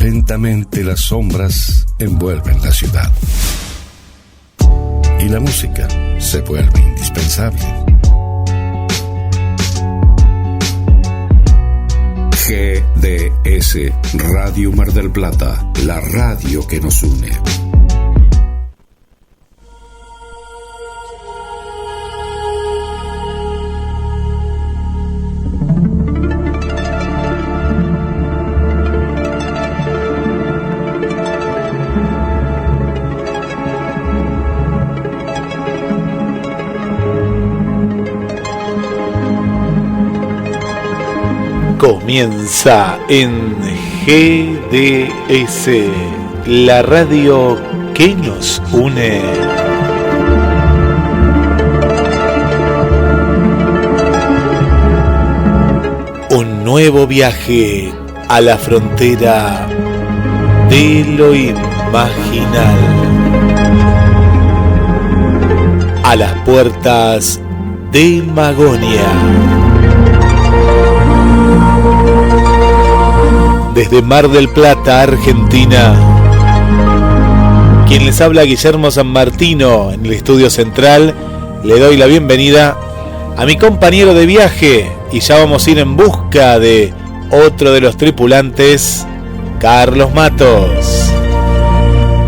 Lentamente las sombras envuelven la ciudad y la música se vuelve indispensable. GDS Radio Mar del Plata, la radio que nos une. Comienza en GDS, la radio que nos une. Un nuevo viaje a la frontera de lo imaginal. A las puertas de Magonia. Desde Mar del Plata, Argentina, quien les habla, Guillermo San Martino, en el estudio central. Le doy la bienvenida a mi compañero de viaje y ya vamos a ir en busca de otro de los tripulantes, Carlos Matos.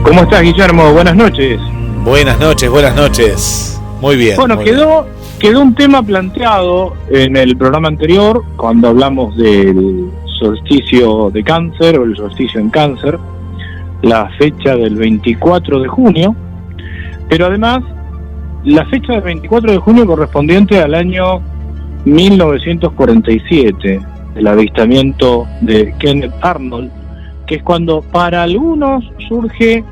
¿Cómo estás, Guillermo? Buenas noches. Buenas noches, buenas noches. Muy bien. Bueno, muy quedó bien. un tema planteado en el programa anterior, cuando hablamos del solsticio de Cáncer o el solsticio en Cáncer, la fecha del 24 de junio, pero además la fecha del 24 de junio correspondiente al año 1947, el avistamiento de Kenneth Arnold, que es cuando para algunos surge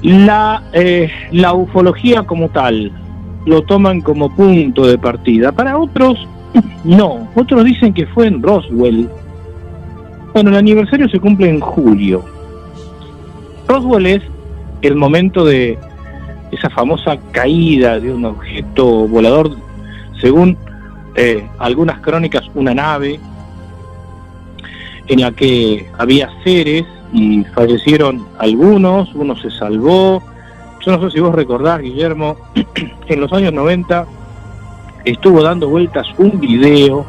la ufología como tal, lo toman como punto de partida. Para otros no, otros dicen que fue en Roswell. Bueno, el aniversario se cumple en julio. Roswell es el momento de esa famosa caída de un objeto volador, según algunas crónicas, una nave en la que había seres y fallecieron algunos, uno se salvó. Yo no sé si vos recordás, Guillermo, en los años 90 estuvo dando vueltas un video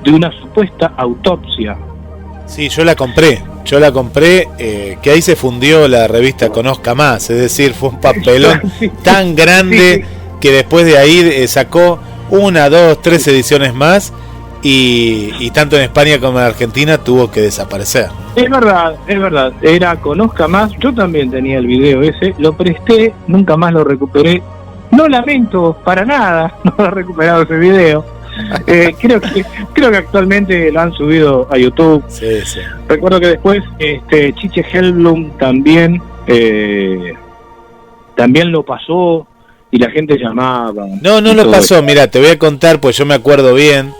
de una supuesta autopsia. Sí, yo la compré, que ahí se fundió la revista Conozca Más, es decir, fue un papelón tan grande que después de ahí sacó 1, 2, 3 ediciones más y tanto en España como en Argentina tuvo que desaparecer. Es verdad, era Conozca Más, yo también tenía el video ese, lo presté, nunca más lo recuperé. No lamento para nada no haber recuperado ese video. Creo que actualmente lo han subido a YouTube. Sí. Recuerdo que después Chiche Hellblum también lo pasó y la gente llamaba. No lo pasó, eso. Mirá, te voy a contar, pues yo me acuerdo bien.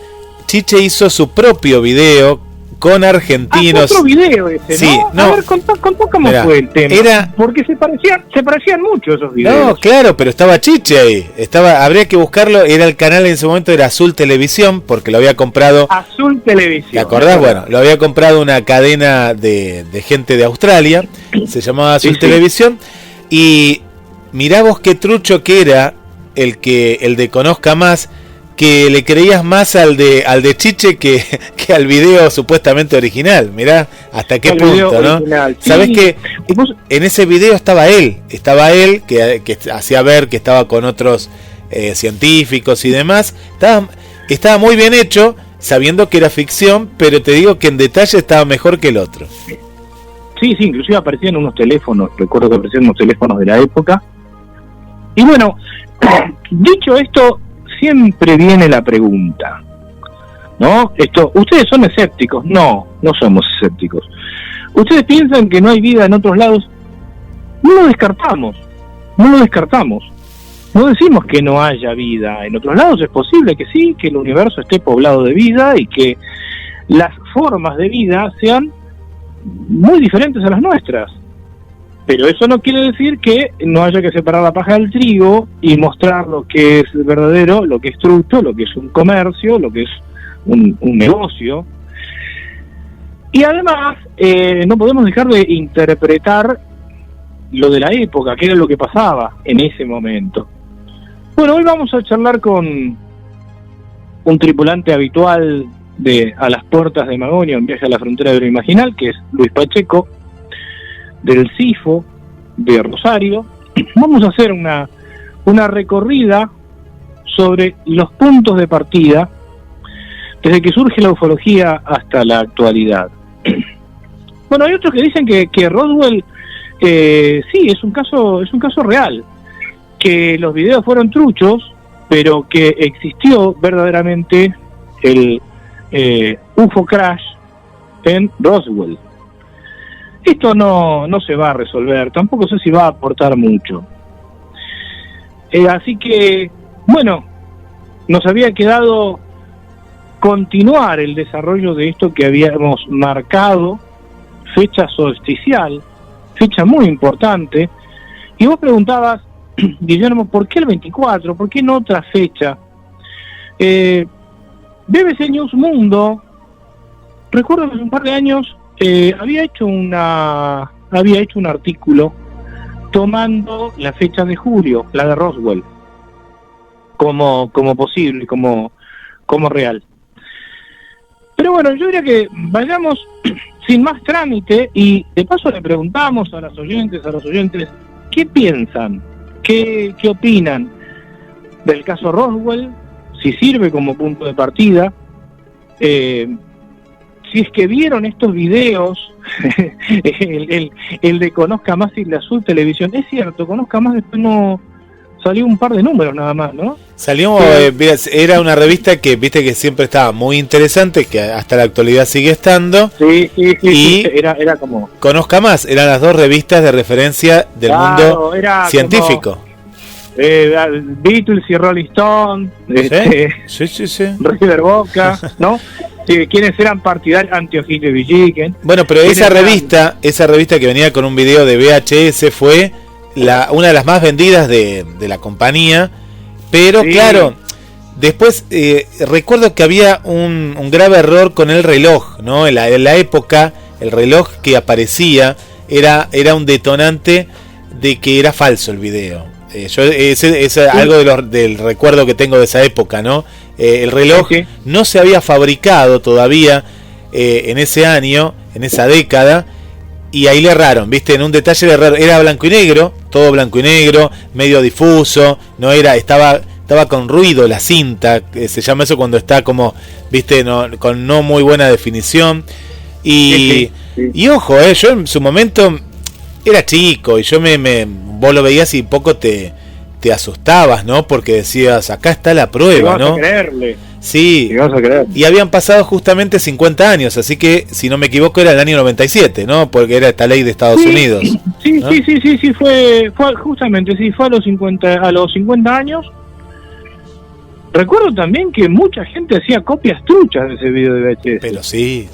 Chiche hizo su propio video con argentinos. Otro video ese, sí, ¿no? A ver, contá cómo fue el tema. Porque se parecían mucho esos videos. No, claro, pero estaba Chiche ahí. Habría que buscarlo. Era el canal en ese momento, era Azul Televisión, porque lo había comprado. Azul Televisión. ¿Te acordás? Bueno, lo había comprado una cadena de gente de Australia. Se llamaba Azul Televisión. Y mirá vos qué trucho que era el de Conozca Más, que le creías más al de Chiche que al video supuestamente original. Mirá hasta qué punto, ¿no? Original. Sí. ¿Sabés que en ese video estaba él que hacía ver que estaba con otros científicos y demás? Estaba muy bien hecho, sabiendo que era ficción, pero te digo que en detalle estaba mejor que el otro. Sí, inclusive aparecían unos teléfonos, recuerdo que aparecían unos teléfonos de la época. Y bueno, dicho esto, siempre viene la pregunta, ¿no? ¿Ustedes son escépticos? No somos escépticos. ¿Ustedes piensan que no hay vida en otros lados? No lo descartamos. No decimos que no haya vida en otros lados, es posible que sí, que el universo esté poblado de vida y que las formas de vida sean muy diferentes a las nuestras. Pero eso no quiere decir que no haya que separar la paja del trigo y mostrar lo que es verdadero, lo que es trucho, lo que es un comercio, lo que es un negocio. Y además, no podemos dejar de interpretar lo de la época, qué era lo que pasaba en ese momento. Bueno, hoy vamos a charlar con un tripulante habitual de A las Puertas de Magonia, en Viaje a la Frontera de lo Imaginal, que es Luis Pacheco, del CIFO de Rosario. Vamos a hacer una recorrida sobre los puntos de partida desde que surge la ufología hasta la actualidad. Bueno, hay otros que dicen que Roswell sí es un caso real, que los videos fueron truchos, pero que existió verdaderamente el UFO crash en Roswell. Esto no se va a resolver, tampoco sé si va a aportar mucho. Así que, bueno, nos había quedado continuar el desarrollo de esto que habíamos marcado, fecha solsticial, fecha muy importante, y vos preguntabas, Guillermo, ¿por qué el 24? ¿Por qué no otra fecha? BBC News Mundo, recuerdo que hace un par de años había hecho un artículo tomando la fecha de julio, la de Roswell, como posible, como real. Pero bueno, yo diría que vayamos sin más trámite y de paso le preguntamos a los oyentes, ¿qué piensan? ¿Qué opinan del caso Roswell? Si sirve como punto de partida, si es que vieron estos videos, el de Conozca Más y la Azul Televisión. Es cierto, Conozca Más después no salió un par de números nada más, ¿no? Salió, era una revista que viste que siempre estaba muy interesante, que hasta la actualidad sigue estando. Sí, y era como Conozca Más, eran las dos revistas de referencia del mundo científico. Beatles y Rolling Stone, sí. River Boca, ¿no? Quienes eran partidarios, Antioquito y Villiquen. Bueno, pero esa revista que venía con un video de VHS fue una de las más vendidas de la compañía, pero sí. Claro, después recuerdo que había un grave error con el reloj, ¿no? En la época, el reloj que aparecía era un detonante de que era falso el video. Es algo del recuerdo que tengo de esa época, ¿no? El reloj no se había fabricado todavía en ese año, en esa década, y ahí le erraron, ¿viste? En un detalle le erraron. Era blanco y negro, todo blanco y negro, medio difuso, no era, estaba con ruido la cinta, se llama eso cuando está como, ¿viste? Con no muy buena definición. Y ojo, yo en su momento era chico y vos lo veías y poco te asustabas, ¿no? Porque decías, acá está la prueba, ¿no? Vas a creerle. Sí, vas a creer. Y habían pasado justamente 50 años, así que, si no me equivoco, era el año 97, ¿no? Porque era esta ley de Estados Unidos. Sí, ¿no? sí, fue justamente, sí, fue a los 50 años. Recuerdo también que mucha gente hacía copias truchas de ese video de VHS. Pero sí.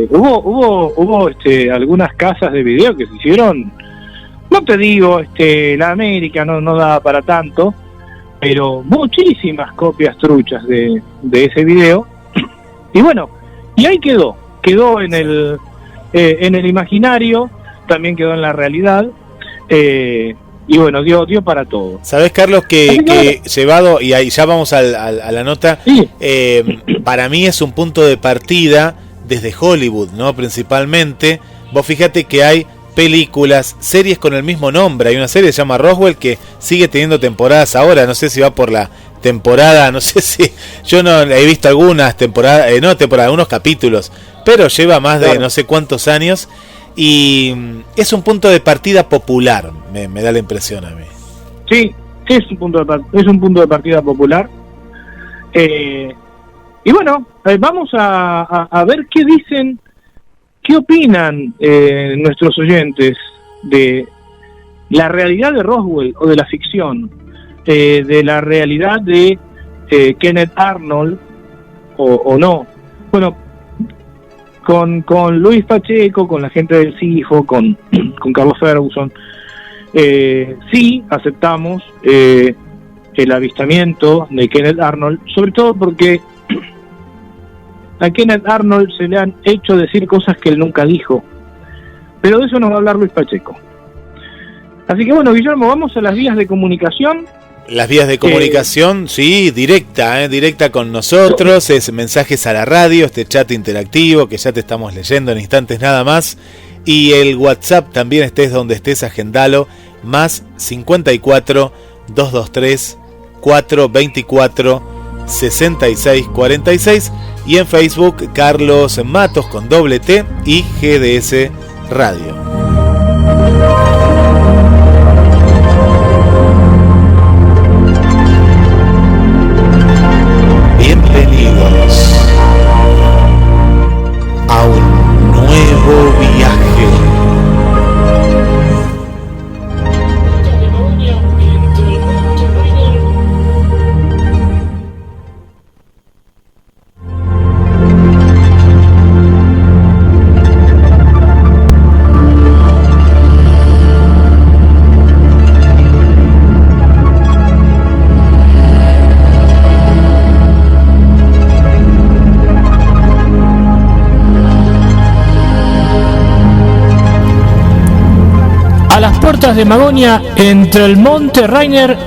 Hubo algunas casas de video que se hicieron. No te digo, la América no daba para tanto, pero muchísimas copias truchas de ese video. Y bueno, y ahí quedó en el imaginario, también quedó en la realidad, y bueno, dio para todo. ¿Sabés, Carlos, que llevado, y ahí ya vamos a la nota, sí. Para mí es un punto de partida desde Hollywood, ¿no? Principalmente, vos fíjate que hay películas, series con el mismo nombre. Hay una serie que se llama Roswell que sigue teniendo temporadas ahora. No sé si va por la temporada, no sé si... Yo no he visto algunas temporadas, algunos capítulos, pero lleva más de no sé cuántos años y es un punto de partida popular, me da la impresión a mí. Sí, es un punto de partida popular. Y bueno, vamos a ver qué dicen. ¿Qué opinan nuestros oyentes de la realidad de Roswell o de la ficción? De la realidad de Kenneth Arnold o no. Bueno, con Luis Pacheco, con la gente del CIFO, con Carlos Ferguson, sí aceptamos el avistamiento de Kenneth Arnold, sobre todo porque a Kenneth Arnold se le han hecho decir cosas que él nunca dijo. Pero de eso nos va a hablar Luis Pacheco. Así que bueno, Guillermo, vamos a las vías de comunicación. Las vías de comunicación, sí, directa con nosotros, es mensajes a la radio, este chat interactivo que ya te estamos leyendo en instantes nada más, y el WhatsApp también, estés donde estés, agendalo, más 54 223 424 66 46, y en Facebook Carlos Matos con doble T y GDS Radio. Bienvenidos a un nuevo viaje. A las puertas de Magonia, entre el Monte Rainier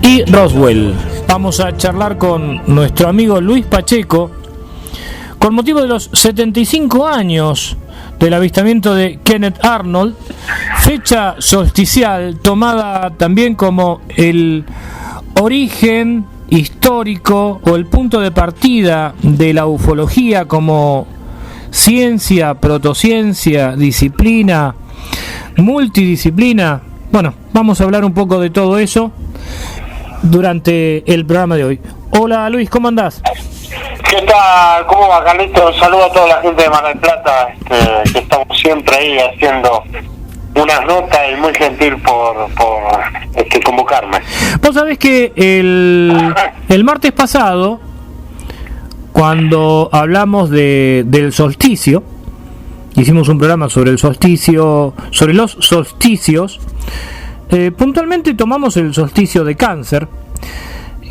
y Roswell. Vamos a charlar con nuestro amigo Luis Pacheco con motivo de los 75 años del avistamiento de Kenneth Arnold, fecha solsticial tomada también como el origen histórico o el punto de partida de la ufología como ciencia, protociencia, disciplina, multidisciplina. Bueno, vamos a hablar un poco de todo eso durante el programa de hoy. Hola Luis, ¿cómo andás? ¿Qué tal? ¿Cómo va, Carlito? Un saludo a toda la gente de Mar del Plata, que estamos siempre ahí haciendo unas notas, y muy gentil por convocarme. Vos sabés que el martes pasado, cuando hablamos del solsticio, hicimos un programa sobre el solsticio, sobre los solsticios. Puntualmente tomamos el solsticio de Cáncer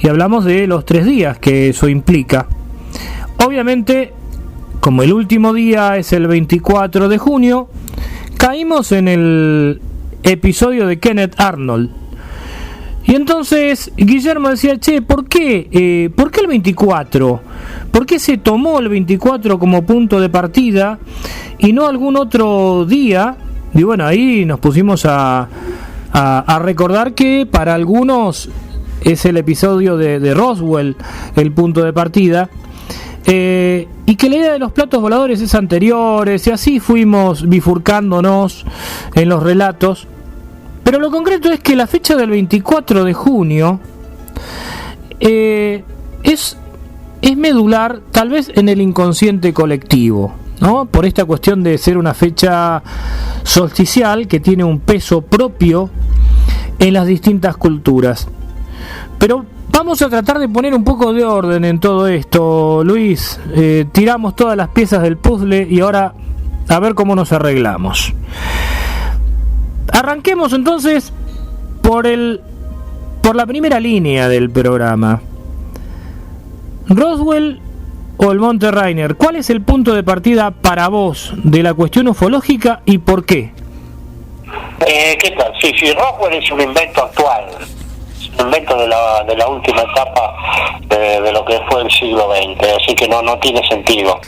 y hablamos de los 3 días que eso implica. Obviamente, como el último día es el 24 de junio, caímos en el episodio de Kenneth Arnold. Y entonces Guillermo decía, che, ¿por qué el 24? ¿Por qué se tomó el 24 como punto de partida y no algún otro día? Y bueno, ahí nos pusimos a recordar que para algunos es el episodio de Roswell el punto de partida, y que la idea de los platos voladores es anteriores, y así fuimos bifurcándonos en los relatos. Pero lo concreto es que la fecha del 24 de junio es medular, tal vez en el inconsciente colectivo, ¿no? Por esta cuestión de ser una fecha solsticial que tiene un peso propio en las distintas culturas. Pero vamos a tratar de poner un poco de orden en todo esto, Luis. Tiramos todas las piezas del puzzle y ahora a ver cómo nos arreglamos. Arranquemos entonces por la primera línea del programa. Roswell o el Monte Rainier, ¿cuál es el punto de partida para vos de la cuestión ufológica y por qué? ¿Qué tal? Sí, Roswell es un invento actual, es un invento de la última etapa de lo que fue el siglo XX, así que no tiene sentido.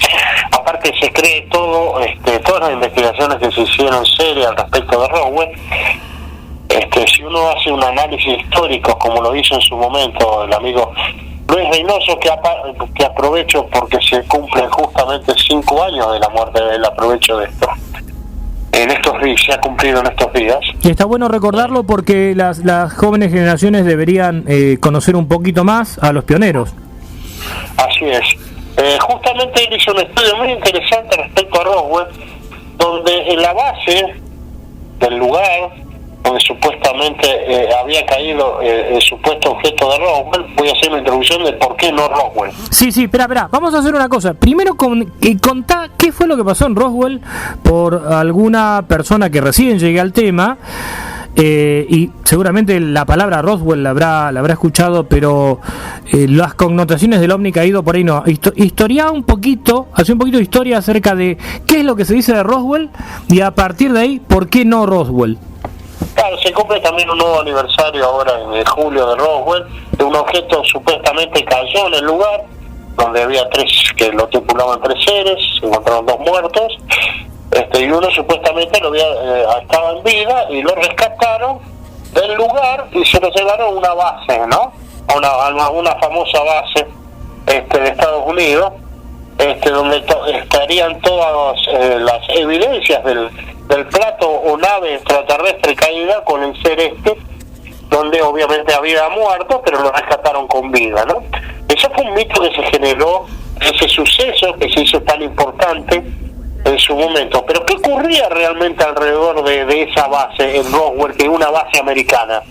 Aparte se cree todo, todas las investigaciones que se hicieron serias al respecto de Roswell, si uno hace un análisis histórico como lo hizo en su momento el amigo Luis Reynoso, que aprovecho porque se cumplen justamente 5 años de la muerte de él, aprovecho de esto. En estos días, se ha cumplido en estos días. Y está bueno recordarlo porque las jóvenes generaciones deberían conocer un poquito más a los pioneros. Así es. Justamente él hizo un estudio muy interesante respecto a Roswell, donde en la base del lugar donde supuestamente había caído el supuesto objeto de Roswell, voy a hacer una introducción de por qué no Roswell. Sí, espera, vamos a hacer una cosa. Primero contá qué fue lo que pasó en Roswell por alguna persona que recién llegue al tema, y seguramente la palabra Roswell la habrá escuchado, pero las connotaciones del ovni caído por ahí no. Historia un poquito, hace un poquito de historia acerca de qué es lo que se dice de Roswell y a partir de ahí, ¿por qué no Roswell? Claro, se cumple también un nuevo aniversario ahora en julio de Roswell, de un objeto supuestamente cayó en el lugar, donde había que lo tripulaban 3 seres, se encontraron 2 muertos, y uno supuestamente estaba en vida y lo rescataron del lugar y se lo llevaron a una base, ¿no? A una famosa base de Estados Unidos, donde estarían todas las evidencias del plato o nave extraterrestre caída con el ser donde obviamente había muerto, pero lo rescataron con vida, ¿no? Eso fue un mito que se generó, ese suceso que se hizo tan importante en su momento. Pero ¿qué ocurría realmente alrededor de esa base en Roswell, que es una base americana?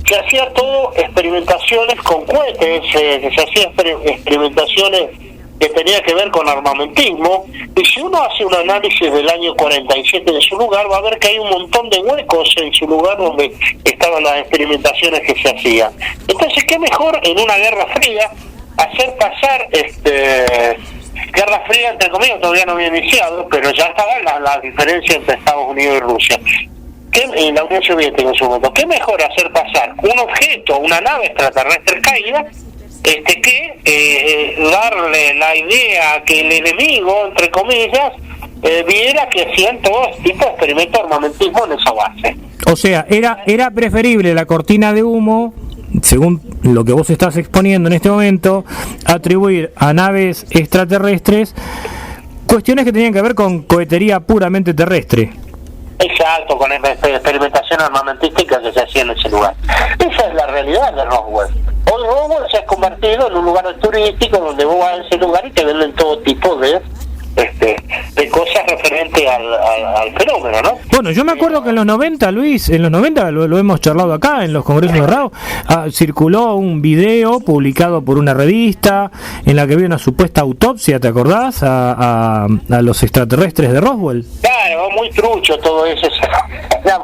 Se hacía todo experimentaciones con cohetes, se hacían experimentaciones que tenía que ver con armamentismo, y si uno hace un análisis del año 47 de su lugar, va a ver que hay un montón de huecos en su lugar donde estaban las experimentaciones que se hacían. Entonces, ¿qué mejor en una guerra fría hacer pasar guerra fría, entre comillas, todavía no había iniciado, pero ya estaban las diferencias entre Estados Unidos y Rusia, en la Unión Soviética en su momento? ¿Qué mejor hacer pasar un objeto, una nave extraterrestre caída, que darle la idea que el enemigo, entre comillas, viera que hacían todo tipo de experimentos de armamentismo en esa base? O sea, era preferible la cortina de humo, según lo que vos estás exponiendo en este momento, atribuir a naves extraterrestres cuestiones que tenían que ver con cohetería puramente terrestre. Exacto, con experimentación armamentística que se hacía en ese lugar. Esa es la realidad de Roswell. Hoy Roswell se ha convertido en un lugar turístico donde vos vas a ese lugar y te venden todo tipo de cosas referentes al fenómeno, ¿no? Bueno, yo me acuerdo que en los 90, Luis, lo hemos charlado acá en los congresos de RAO, circuló un video publicado por una revista en la que había una supuesta autopsia, ¿te acordás? A los extraterrestres de Roswell. Claro, muy trucho todo eso,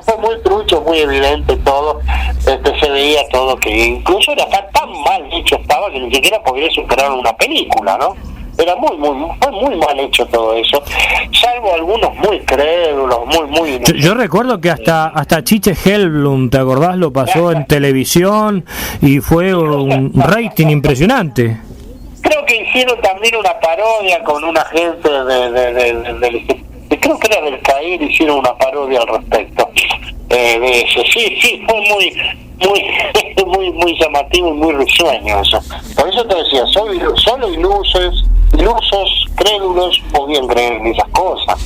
fue muy trucho, muy evidente todo, se veía todo, que incluso era tan mal hecho estaba que ni siquiera podría superar una película, ¿no? Era fue muy mal hecho todo eso, salvo algunos muy crédulos, muy yo recuerdo que hasta Chiche Hellblum, ¿te acordás? Lo pasó en televisión y fue un rating impresionante. Creo que hicieron también una parodia con una gente creo que era del CAIR, hicieron una parodia al respecto de eso. Sí, fue muy llamativo y muy risueño eso. Por eso te decía, solo ilusos, crédulos podían creer en esas cosas.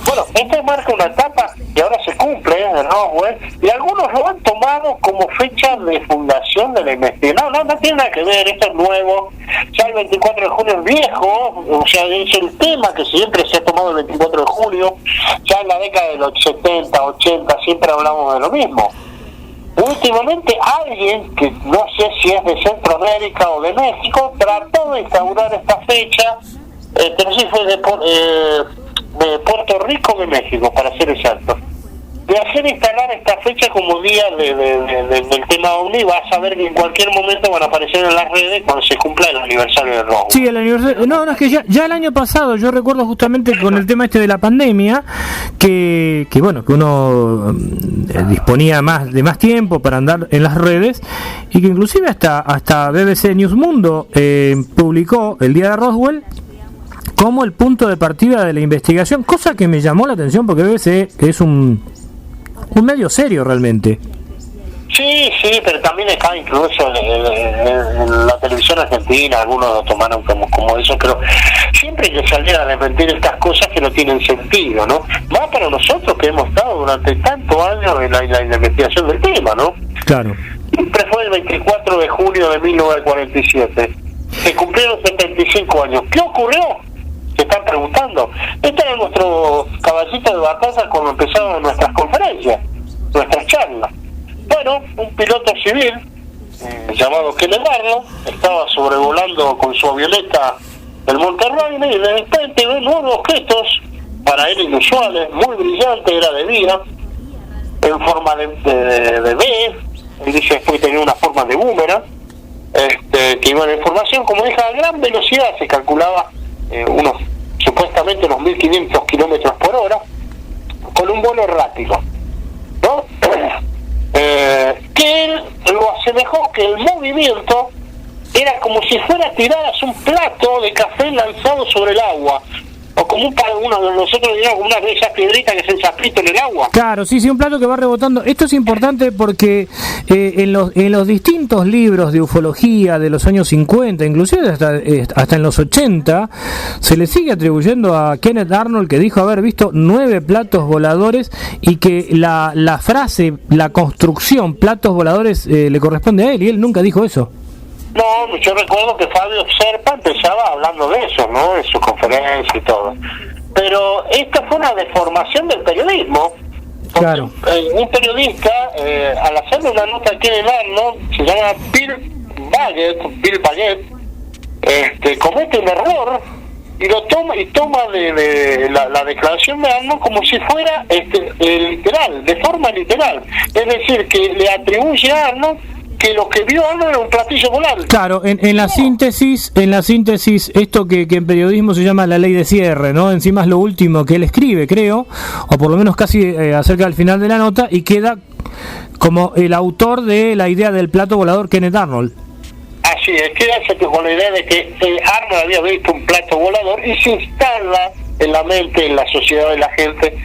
Bueno, esto marca una etapa que ahora se cumple de Roswell, y algunos lo han tomado como fecha de fundación de la investigación. No tiene nada que ver, esto es nuevo. Ya el 24 de junio es viejo, o sea, es el tema que siempre se ha tomado el 24 de junio. Ya en la década de los 70, 80, siempre hablamos de lo mismo. Últimamente alguien, que no sé si es de Centroamérica o de México, trató de instaurar esta fecha, pero sí fue de Puerto Rico, de México, para ser exacto, de hacer instalar esta fecha como día del tema OVNI. Vas a ver que en cualquier momento van a aparecer en las redes cuando se cumpla el aniversario de Roswell. Sí, el aniversario. No, es que ya el año pasado, yo recuerdo justamente con el tema de la pandemia, que uno disponía de más tiempo para andar en las redes, y que inclusive hasta BBC News Mundo publicó el día de Roswell como el punto de partida de la investigación, cosa que me llamó la atención porque BBC es un medio serio realmente. Sí, pero también está incluso en la televisión argentina, algunos lo tomaron como eso, pero siempre que salieran a desmentir estas cosas que no tienen sentido, ¿no? Más para nosotros que hemos estado durante tantos años en la investigación del tema, ¿no? Claro. Siempre fue el 24 de junio de 1947. Se cumplieron 75 años. ¿Qué ocurrió? Se están preguntando. Este era nuestro caballito de batalla cuando empezaron nuestras conferencias, nuestras charlas. Bueno, un piloto civil llamado Kenneth Barlow estaba sobrevolando con su avioneta el Monte Rainier, y de repente ve nuevos objetos, para él inusuales, muy brillantes, era de día, en forma de B. Él dice después que tenía una forma de boomerang, que iba en formación, como dije, a gran velocidad, se calculaba supuestamente unos 1500 kilómetros por hora, con un vuelo errático, ¿no? Que él lo asemejó que el movimiento era como si fuera tiraras un plato de café lanzado sobre el agua, o como uno de nosotros diríamos como una de esas piedritas que se ensaprita en el agua. Claro, sí, un plato que va rebotando. Esto es importante porque en los distintos libros de ufología de los años 50, inclusive hasta en los 80, se le sigue atribuyendo a Kenneth Arnold que dijo haber visto 9 platos voladores, y que la frase, la construcción platos voladores le corresponde a él, y él nunca dijo eso. No, yo recuerdo que Fabio Serpa empezaba hablando de eso, ¿no? En su conferencia y todo. Pero esta fue una deformación del periodismo. Claro. Un periodista, al hacerle una nota aquí en Arnold, se llama Bill Baguette, comete un error y lo toma de la declaración de Arnold como si fuera literal, de forma literal. Es decir, que le atribuye a Arnold que lo que vio Arnold era un platillo volante. Claro, en la síntesis, esto que en periodismo se llama la ley de cierre, ¿no? Encima es lo último que él escribe, creo, o por lo menos casi acerca del final de la nota, y queda como el autor de la idea del plato volador, Kenneth Arnold. Así es, quedarse con la idea de que Arnold había visto un plato volador y se instala en la mente, en la sociedad de la gente,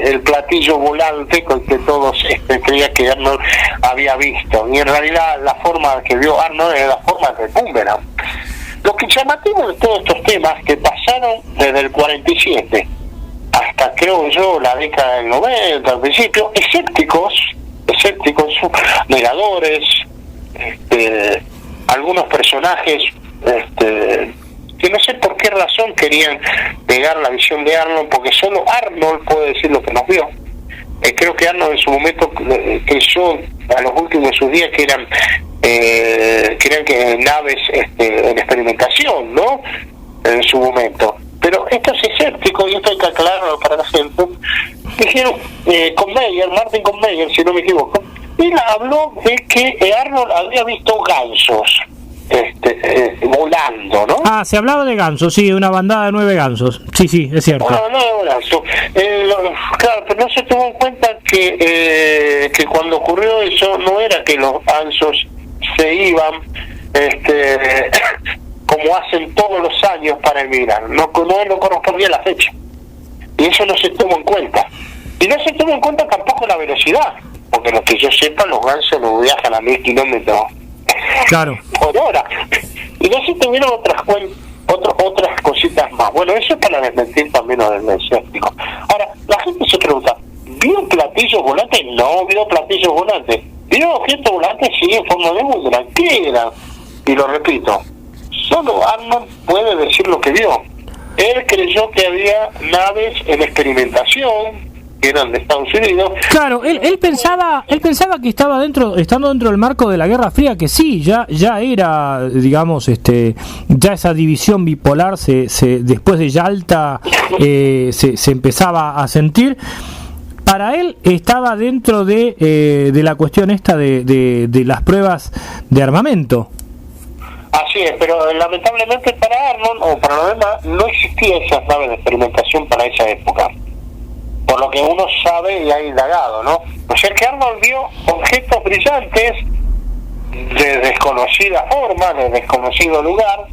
el platillo volante con que todos creían que Arnold había visto, y en realidad la forma que vio Arnold era la forma de boomerang. Lo que llamativo de todos estos temas que pasaron desde el 47 hasta, creo yo, la década del 90 al principio, escépticos, negadores, algunos personajes que no sé por qué razón querían negar la visión de Arnold, porque solo Arnold puede decir lo que nos vio. Creo que Arnold en su momento creyó a los últimos de sus días que eran que naves en experimentación, ¿no? En su momento. Pero estos escépticos, y esto hay que aclararlo para la gente, dijeron Martin Conmeyer, si no me equivoco, él habló de que Arnold había visto gansos volando, ¿no? Se hablaba de gansos, sí, una bandada de 9 gansos. Sí, es cierto. Una bandada de gansos. Claro, pero no se tuvo en cuenta que cuando ocurrió eso no era que los gansos se iban como hacen todos los años para emigrar. No correspondía a la fecha. Y eso no se tuvo en cuenta. Y no se tuvo en cuenta tampoco la velocidad, porque lo que yo sepa, los gansos no viajan a 1000 kilómetros por hora. Y no se tuvieron otras cositas más. Bueno, eso es para desmentir también lo del escéptico. Ahora, la gente se pregunta, ¿vio platillos volantes? No vio platillos volantes. ¿Vio objetos volantes? Sí, en forma de boomerang. ¿Qué eran? Y lo repito, solo Arnold puede decir lo que vio. Él creyó que había naves en experimentación, que eran de Estados Unidos. Claro, él pensaba que estando dentro del marco de la Guerra Fría, que sí, ya era, digamos, ya esa división bipolar después de Yalta se empezaba a sentir. Para él estaba dentro de la cuestión esta de las pruebas de armamento. Así es, pero lamentablemente para Arnold o para los demás no existía esa nave de experimentación para esa época, por lo que uno sabe y ha indagado, ¿no? O sea que Arnold vio objetos brillantes de desconocida forma, de desconocido lugar,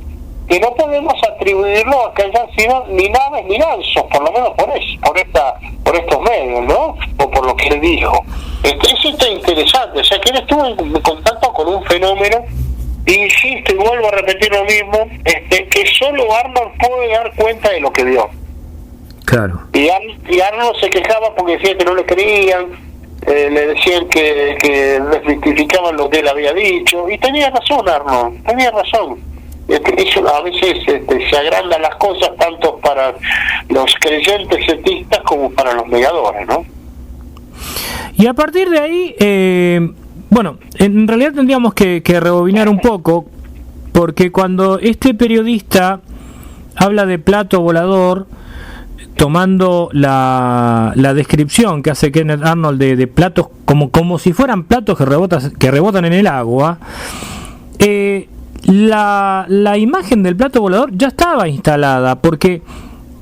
que no podemos atribuirlo a que hayan sido ni naves ni gansos, por lo menos por estos medios, ¿no? O por lo que él dijo. Eso está interesante, o sea que él estuvo en contacto con un fenómeno. Insisto y vuelvo a repetir lo mismo, que solo Arnold puede dar cuenta de lo que vio. Claro. Y Arnold se quejaba porque decía que no le creían, le decían que desmitificaban lo que él había dicho, y tenía razón Arnold, tenía razón. Eso a veces se agrandan las cosas tanto para los creyentes cetistas como para los negadores, ¿no? Y a partir de ahí, bueno, en realidad tendríamos que rebobinar un poco, porque cuando este periodista habla de plato volador, tomando la descripción que hace Kenneth Arnold de platos como si fueran platos que rebotan en el agua, la imagen del plato volador ya estaba instalada, porque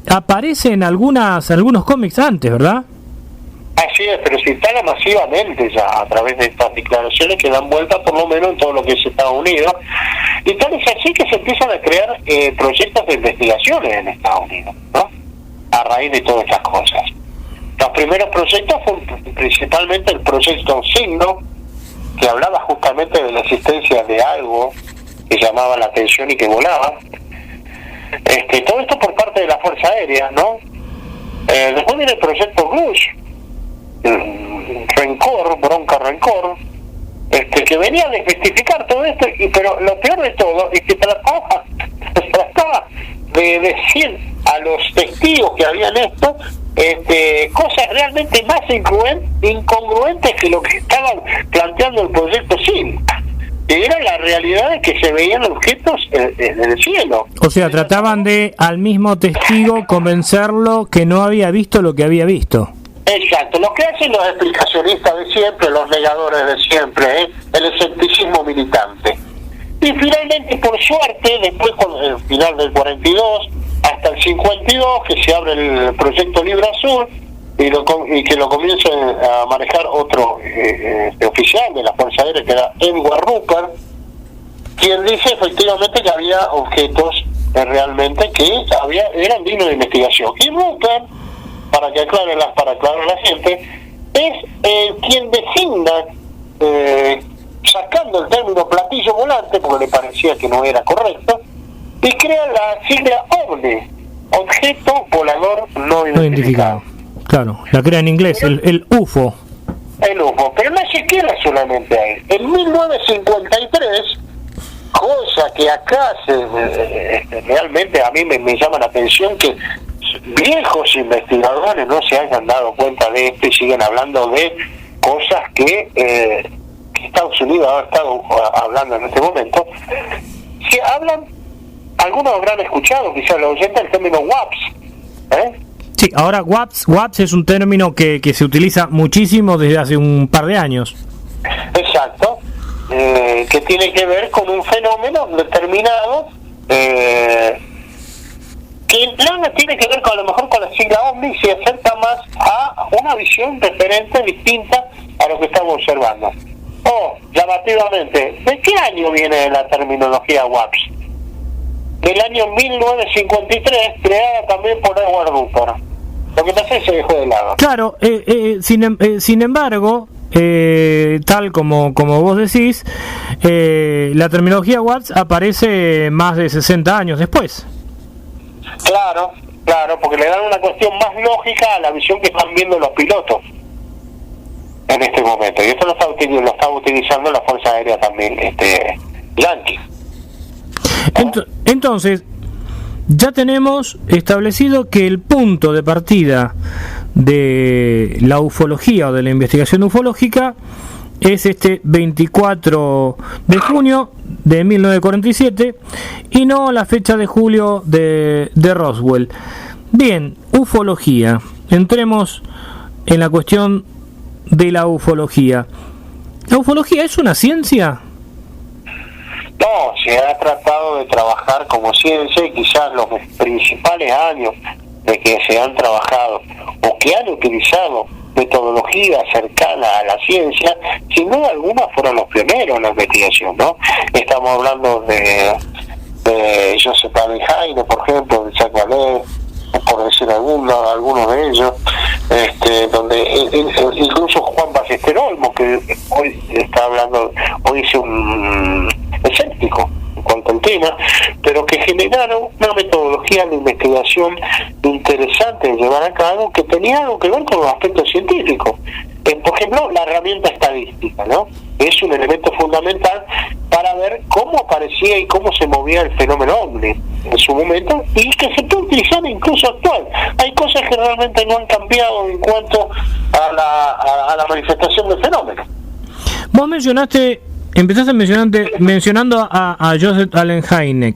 aparece en algunos cómics antes, ¿verdad? Así es, pero se instala masivamente ya a través de estas declaraciones que dan vuelta por lo menos en todo lo que es Estados Unidos, y tal es así que se empiezan a crear proyectos de investigaciones en Estados Unidos, ¿no? A raíz de todas estas cosas. Los primeros proyectos fueron principalmente el proyecto Signo, que hablaba justamente de la existencia de algo que llamaba la atención y que volaba. Todo esto por parte de la Fuerza Aérea, ¿no? Después viene el proyecto Rush, Bronca Rencor, que venía a desmistificar todo esto, pero lo peor de todo es que trataba de decir a los testigos que habían esto cosas realmente más incongruentes que lo que estaban planteando el proyecto SIL, que era la realidad de que se veían objetos en el cielo. O sea, trataban de al mismo testigo convencerlo que no había visto lo que había visto. Exacto, lo que hacen los explicacionistas de siempre, los negadores de siempre, el escepticismo militante. Y finalmente, por suerte, después con el final del 42 hasta el 52, que se abre el proyecto Libre Azul y que lo comienza a manejar otro oficial de la Fuerza Aérea, que era Edward Rupert, quien dice efectivamente que había objetos realmente que eran dignos de investigación. Y Rupert, para aclarar a la gente, es quien designa, sacando el término platillo volante, porque le parecía que no era correcto, y crea la sigla OVNI, objeto volador no identificado. Claro, la crea en inglés, el UFO. El UFO, pero no se queda solamente ahí. En 1953, cosa que acá realmente a mí me llama la atención que viejos investigadores no se hayan dado cuenta de esto y siguen hablando de cosas que Estados Unidos ha estado hablando en este momento. Se hablan, algunos habrán escuchado, quizás los oyentes, el término WAPS. Sí, ahora WAPS es un término que se utiliza muchísimo desde hace un par de años. Exacto, que tiene que ver con un fenómeno determinado, que no tiene que ver con, a lo mejor con la sigla OVNI, se acerca más a una visión diferente, distinta a lo que estamos observando. Llamativamente, ¿de qué año viene la terminología WAPS? Del año 1953, creada también por Edward Rupert. Lo que pasa es que se dejó de lado. Claro, sin embargo, tal como vos decís, la terminología WAPS aparece más de 60 años después. Claro, porque le dan una cuestión más lógica a la visión que están viendo los pilotos en este momento. Y esto lo está utilizando la Fuerza Aérea también, Yankee. Entonces, ya tenemos establecido que el punto de partida de la ufología o de la investigación ufológica es este 24 de junio de 1947 y no la fecha de julio de Roswell. Bien, ufología. Entremos en la cuestión de la ufología. ¿La ufología es una ciencia? No, se ha tratado de trabajar como ciencia y quizás los principales años de que se han trabajado o que han utilizado metodología cercana a la ciencia, sin duda alguna fueron los pioneros en la investigación, ¿no? Estamos hablando de Joseph Allenheim, por ejemplo, de Jacques Vallée, por decir algunos de ellos, donde incluso Juan Ballester Olmos, que hoy está hablando, hoy es un escéptico en cuanto al tema, pero que generaron una metodología de investigación interesante de llevar a cabo, que tenía algo que ver con los aspectos científicos. Por ejemplo, la herramienta estadística, ¿no? Es un elemento fundamental para ver cómo aparecía y cómo se movía el fenómeno OVNI en su momento, y que se puede utilizar incluso actual. Hay cosas que realmente no han cambiado en cuanto a la manifestación del fenómeno. Vos empezaste mencionando a Joseph Allen Hynek,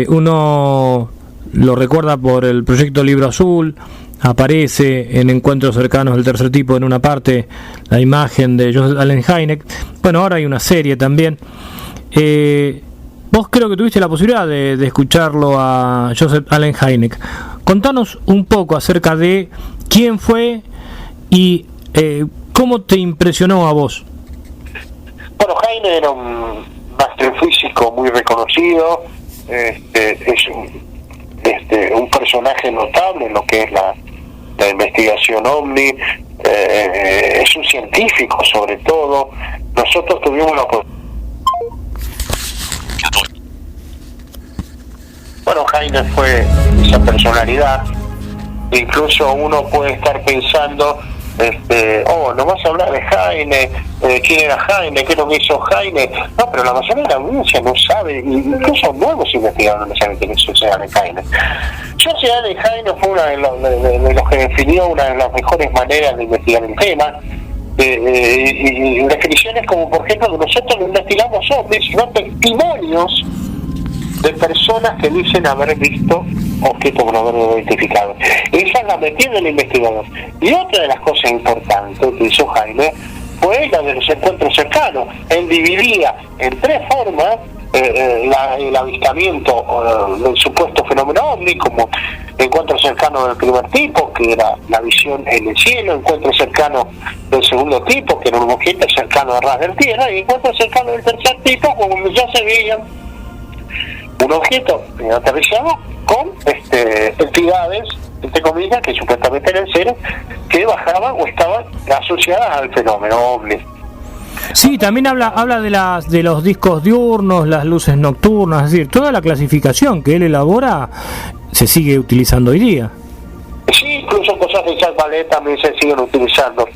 uno lo recuerda por el proyecto Libro Azul. Aparece en Encuentros Cercanos del Tercer Tipo en una parte la imagen de Joseph Allen Hynek. Bueno, ahora hay una serie también. Vos creo que tuviste la posibilidad de escucharlo a Joseph Allen Hynek. Contanos un poco acerca de quién fue y cómo te impresionó a vos. Bueno, Hynek era un astrofísico muy reconocido, es un personaje notable en lo que es la investigación OVNI, es un científico sobre todo. Nosotros tuvimos la Bueno, Hynek fue esa personalidad. Incluso uno puede estar pensando, ¿no vas a hablar de Hynek? ¿Quién era Hynek? ¿Qué es lo que hizo Hynek? No, pero la mayoría de la audiencia no sabe, incluso nuevos investigadores no saben quién es Joseph Allen Hynek. Joseph Allen Hynek fue uno de los que definió una de las mejores maneras de investigar el tema. Y definiciones como, por ejemplo, que nosotros no investigamos ovnis, sino testimonios de personas que dicen haber visto objetos no haber identificado. Esa es la metida del investigador. Y otra de las cosas importantes que hizo Jaime fue la de los encuentros cercanos. Él dividía en tres formas el avistamiento del supuesto fenómeno ovni, como encuentro cercano del primer tipo, que era la visión en el cielo; encuentro cercano del segundo tipo, que era un objeto cercano a ras de tierra; y encuentro cercano del tercer tipo, como ya se veían un objeto aterrizado con entidades, entre comillas, que supuestamente eran seres que bajaban o estaban asociadas al fenómeno ovni. Sí, también habla de los discos diurnos, las luces nocturnas, es decir, toda la clasificación que él elabora se sigue utilizando hoy día. Sí, incluso cosas de Charles Vallée también se siguen utilizando.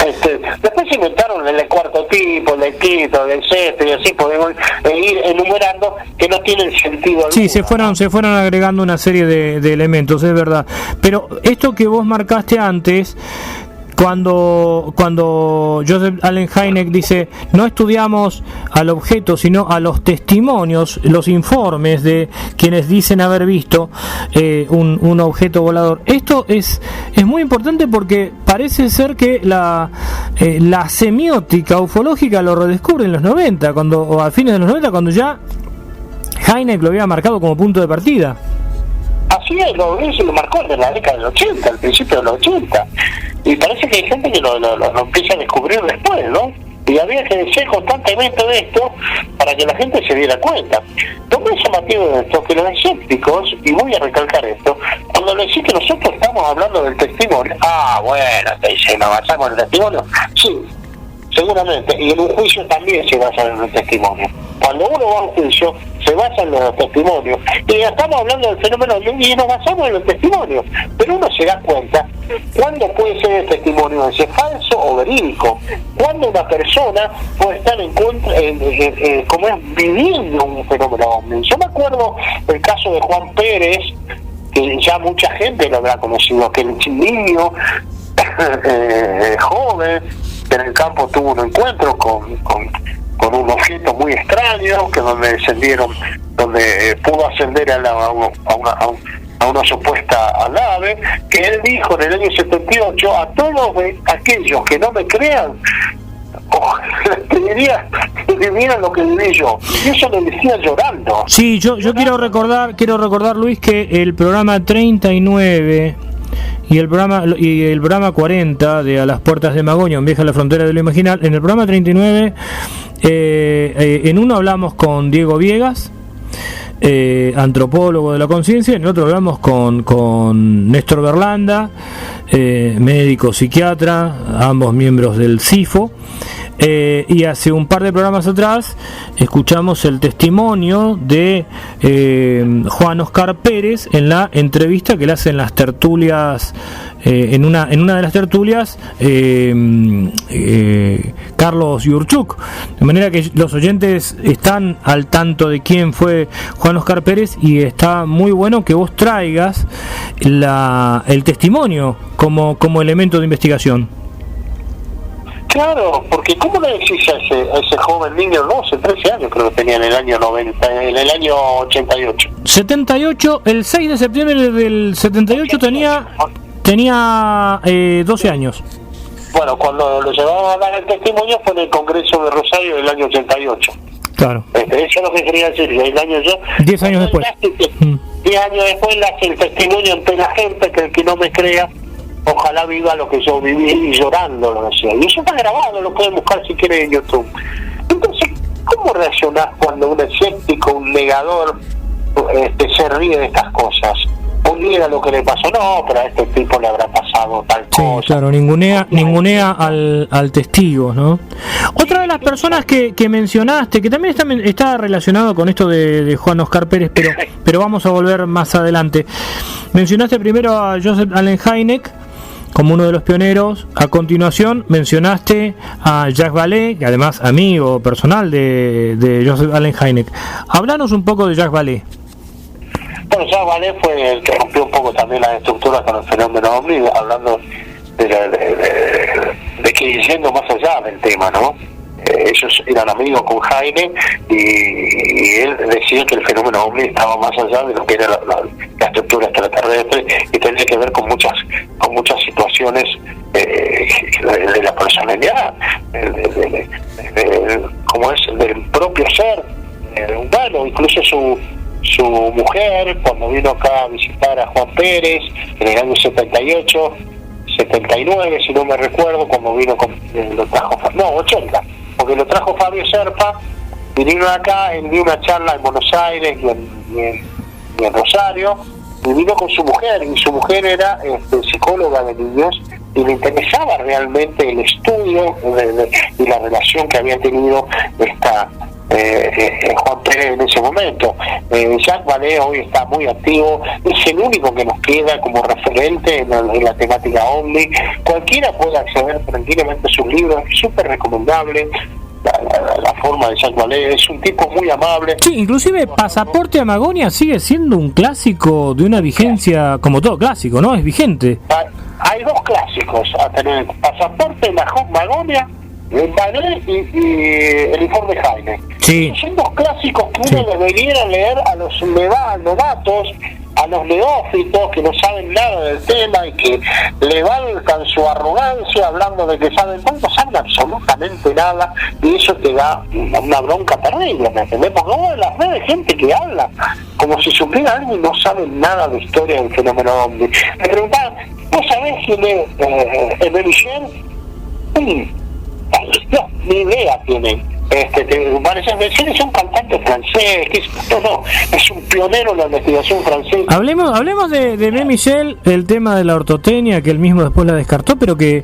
Después se inventaron el cuarto tipo, el quinto, el sexto, y así podemos ir enumerando que no tienen sentido alguno. Sí, se fueron agregando una serie de elementos, es verdad. Pero esto que vos marcaste antes, cuando Joseph Allen Hynek dice no estudiamos al objeto sino a los testimonios, los informes de quienes dicen haber visto un objeto volador, esto es muy importante porque parece ser que la semiótica ufológica lo redescubre en los 90, o a fines de los 90, cuando ya Hynek lo había marcado como punto de partida. Así es, lo marcó en la década del 80, al principio de los 80. Y parece que hay gente que lo empieza a descubrir después, ¿no? Y había que decir constantemente de esto para que la gente se diera cuenta. Lo más llamativo de esto, que los escépticos, y voy a recalcar esto, cuando le decís que nosotros estamos hablando del testimonio, bueno, te dicen, ¿nos basamos en el testimonio? Sí, seguramente, y en un juicio también se basa en el testimonio. Cuando uno va a un juicio, se basa en los testimonios. Y estamos hablando del fenómeno y nos basamos en los testimonios. Pero uno se da cuenta cuándo puede ser el testimonio ese falso o verídico. Cuando una persona puede estar como es viviendo un fenómeno ovni. Yo me acuerdo el caso de Juan Pérez, que ya mucha gente lo habrá conocido, que el niño joven que en el campo tuvo un encuentro con un objeto muy extraño, que donde pudo ascender a una supuesta nave, que él dijo en el año 78, a todos aquellos que no me crean, pediría que vivieran lo que viví yo. Y eso lo decía llorando. Sí, yo quiero recordar, Luis, que el programa 39 y el programa 40 de A las Puertas de Magoña, un viaje a la frontera de lo imaginal, en el programa 39 en uno hablamos con Diego Viegas, antropólogo de la conciencia; en el otro hablamos con Néstor Berlanda, médico psiquiatra, ambos miembros del CIFO. Y hace un par de programas atrás escuchamos el testimonio de Juan Oscar Pérez en la entrevista que le hacen las tertulias, en una de las tertulias, Carlos Yurchuk, de manera que los oyentes están al tanto de quién fue Juan Oscar Pérez, y está muy bueno que vos traigas el testimonio como elemento de investigación. Claro, porque ¿cómo le decís a ese joven niño, 12, 13 años creo que tenía en el año 90, en el año 88? 78, el 6 de septiembre del 78 tenía 12 años. Bueno, cuando lo llevaban a dar el testimonio fue en el Congreso de Rosario del año 88. Claro. Eso es lo que quería decir, 10 años después. 10 años después le hace el testimonio ante la gente, que el que no me crea, ojalá viva lo que yo viví, y llorando lo decía. Y eso está grabado, lo pueden buscar si quieren en YouTube. Entonces, ¿cómo reaccionás cuando un escéptico, un negador, se ríe de estas cosas? O niega lo que le pasó, no, pero a este tipo le habrá pasado tal cosa. Sí, claro, ningunea al testigo, ¿no? Otra de las personas que mencionaste, que también está relacionado con esto de Juan Oscar Pérez, pero vamos a volver más adelante. Mencionaste primero a Joseph Allen Hynek como uno de los pioneros. A continuación mencionaste a Jacques Vallée, que además amigo personal de Joseph Allen Hynek. Háblanos un poco de Jacques Vallée. Bueno, Jacques Vallée fue el que rompió un poco también las estructuras con el fenómeno OVNI, hablando de que yendo más allá del tema, ¿no? Ellos eran amigos con Jaime y él decía que el fenómeno OVNI estaba más allá de lo que era la estructura extraterrestre y tenía que ver con muchas situaciones de la personalidad, como es del propio ser humano, incluso su mujer, cuando vino acá a visitar a Juan Pérez en el año 78, 79, si no me recuerdo, cuando vino lo trajo, 80, porque lo trajo Fabio Serpa, vinieron acá, él dio una charla en Buenos Aires y en Rosario, y vino con su mujer, y su mujer era psicóloga de niños, y le interesaba realmente el estudio y la relación que había tenido Juan Pérez en ese momento. Jacques Vallée hoy está muy activo, es el único que nos queda como referente en la temática OVNI. Cualquiera puede acceder tranquilamente a sus libros, es súper recomendable. La forma de Jacques Vallée, es un tipo muy amable. Sí, inclusive Pasaporte a Magonia sigue siendo un clásico de una vigencia, como todo clásico, ¿no? Es vigente. Hay dos clásicos a tener: Pasaporte Magonia, Vallée y el informe Jaime. Sí. Son dos clásicos que uno debería leer a los novatos, a los neófitos que no saben nada del tema y que levantan su arrogancia hablando de que saben, no saben absolutamente nada, y eso te da una bronca terrible, ¿me entendés? Porque en las redes gente que habla como si supiera algo y no saben nada de historia del fenómeno OVNI. Me preguntaban, ¿vos sabés quién es Aimé Michel? No, ni idea tienen. Es un cantante francés, es un pionero en la investigación francesa. Hablemos de Aimé Michel, el tema de la ortotenia, que él mismo después la descartó, pero que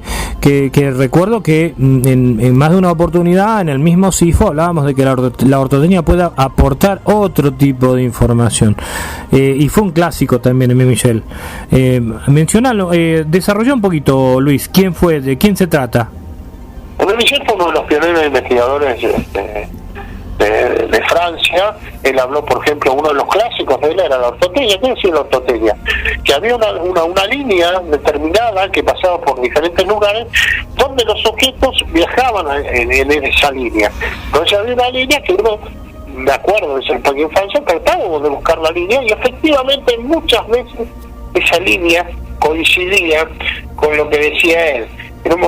recuerdo que en más de una oportunidad en el mismo CIFO hablábamos de que la ortotenia pueda aportar otro tipo de información, y fue un clásico también Aimé Michel. Mencionalo, desarrolló un poquito, Luis, ¿quién fue? ¿De quién se trata? Aimé Michel fue uno de los pioneros investigadores de Francia. Él habló, por ejemplo, uno de los clásicos de él era la ortotenia. ¿Qué decía la ortotenia? Que había una línea determinada que pasaba por diferentes lugares donde los objetos viajaban en esa línea. Entonces había una línea que uno, me acuerdo de ser pequeño infancia, tratábamos de buscar la línea y efectivamente muchas veces esa línea coincidía con lo que decía él.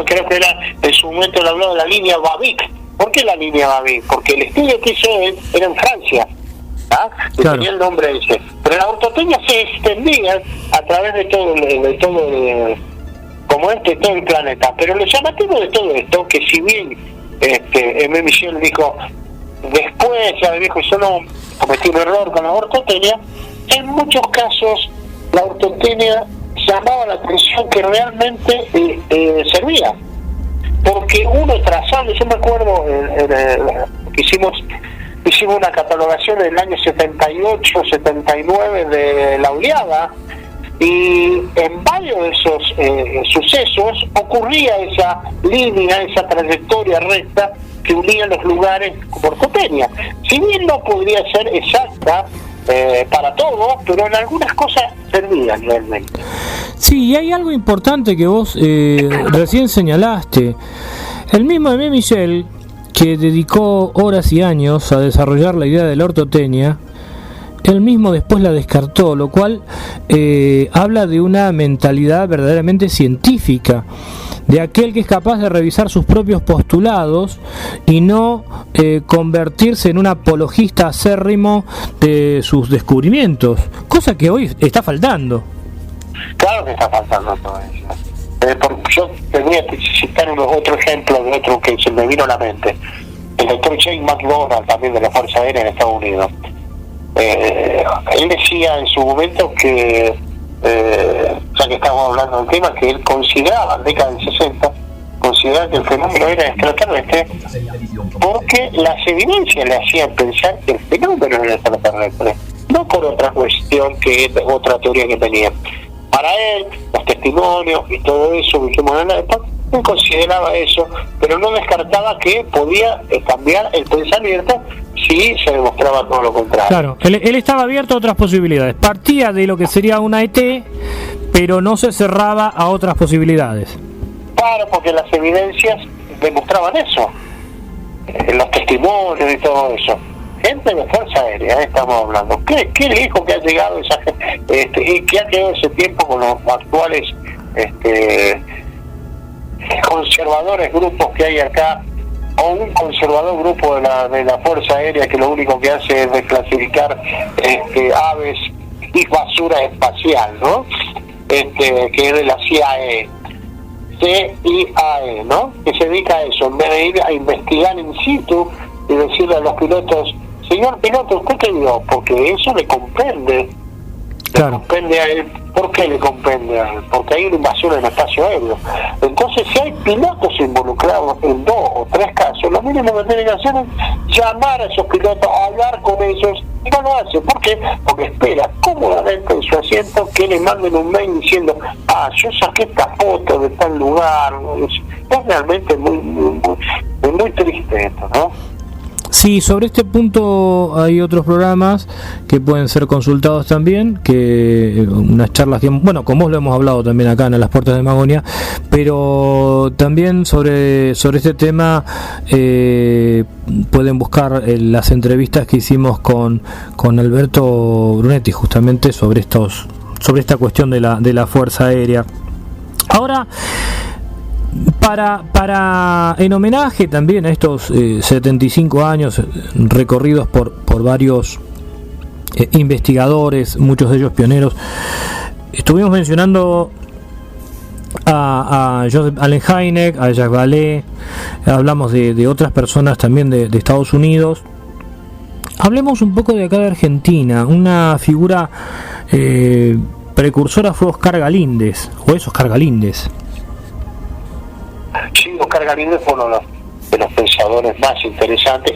Creo que era, en su momento él habló de la línea Babic. ¿Por qué la línea Babic? Porque el estudio que hizo él era en Francia, que claro, tenía el nombre ese. Pero la ortotenia se extendía a través de todo todo el planeta. Pero lo llamativo de todo esto, que si bien Aimé Michel dijo, después ya dijo, yo no cometí un error con la ortotenia, en muchos casos la ortotenia llamaba la atención que realmente servía, porque uno trazando, yo me acuerdo que hicimos una catalogación en el año 78, 79 de la oleada, y en varios de esos sucesos ocurría esa línea, esa trayectoria recta que unía los lugares como ortotenia. Si bien no podría ser exacta para todos, pero en algunas cosas servían realmente. Sí, y hay algo importante que vos recién señalaste. El mismo Aimé Michel, que dedicó horas y años a desarrollar la idea de la ortotecnia, él mismo después la descartó, lo cual habla de una mentalidad verdaderamente científica, de aquel que es capaz de revisar sus propios postulados y no convertirse en un apologista acérrimo de sus descubrimientos, cosa que hoy está faltando. Claro que está faltando todo eso. Yo te voy a citar otro ejemplo de otro que se me vino a la mente. El doctor James McDonald, también de la Fuerza Aérea en Estados Unidos. Él decía en su momento que, ya que estábamos hablando del tema, que él consideraba, en la década del 60, consideraba que el fenómeno era extraterrestre porque las evidencias le hacían pensar que el fenómeno era extraterrestre, no por otra cuestión, que otra teoría que tenía. Para él, los testimonios y todo eso que hicimos en la época, él consideraba eso, pero no descartaba que podía cambiar el pensamiento si se demostraba todo lo contrario. Claro, él estaba abierto a otras posibilidades. Partía de lo que sería una ET, pero no se cerraba a otras posibilidades. Claro, porque las evidencias demostraban eso, los testimonios y todo eso. Gente de Fuerza Aérea, estamos hablando. Qué lejos que ha llegado esa gente, y que ha quedado ese tiempo con los actuales conservadores grupos que hay acá, o un conservador grupo de la Fuerza Aérea que lo único que hace es desclasificar aves y basura espacial, ¿no? Que es de la CIAE, ¿no? Que se dedica a eso, en vez de ir a investigar in situ y decirle a los pilotos: señor piloto, ¿usted qué vio? Porque eso le comprende. Claro. Le comprende a él. ¿Por qué le comprende a él? Porque hay una invasión en el espacio aéreo. Entonces, si hay pilotos involucrados en 2 o 3 casos, lo mínimo que tienen que hacer es llamar a esos pilotos, hablar con ellos, y no lo hace. ¿Por qué? Porque espera cómodamente en su asiento que le manden un mail diciendo: yo saqué esta foto de tal lugar. Es realmente muy triste esto, ¿no? Sí, sobre este punto hay otros programas que pueden ser consultados también, que unas charlas, bueno, con vos lo hemos hablado también acá en Las Puertas de Magonia, pero también sobre este tema pueden buscar las entrevistas que hicimos con Alberto Brunetti, justamente sobre esta cuestión de la Fuerza Aérea. Ahora, en homenaje también a estos 75 años recorridos por varios investigadores, muchos de ellos pioneros, estuvimos mencionando a Joseph Allen Hynek, a Jacques Vallée, hablamos de otras personas también de Estados Unidos. Hablemos un poco de acá de Argentina. Una figura precursora fue Oscar Galíndez, o es Oscar Galíndez. Sí, Oscar Galíndez fue uno de los pensadores más interesantes.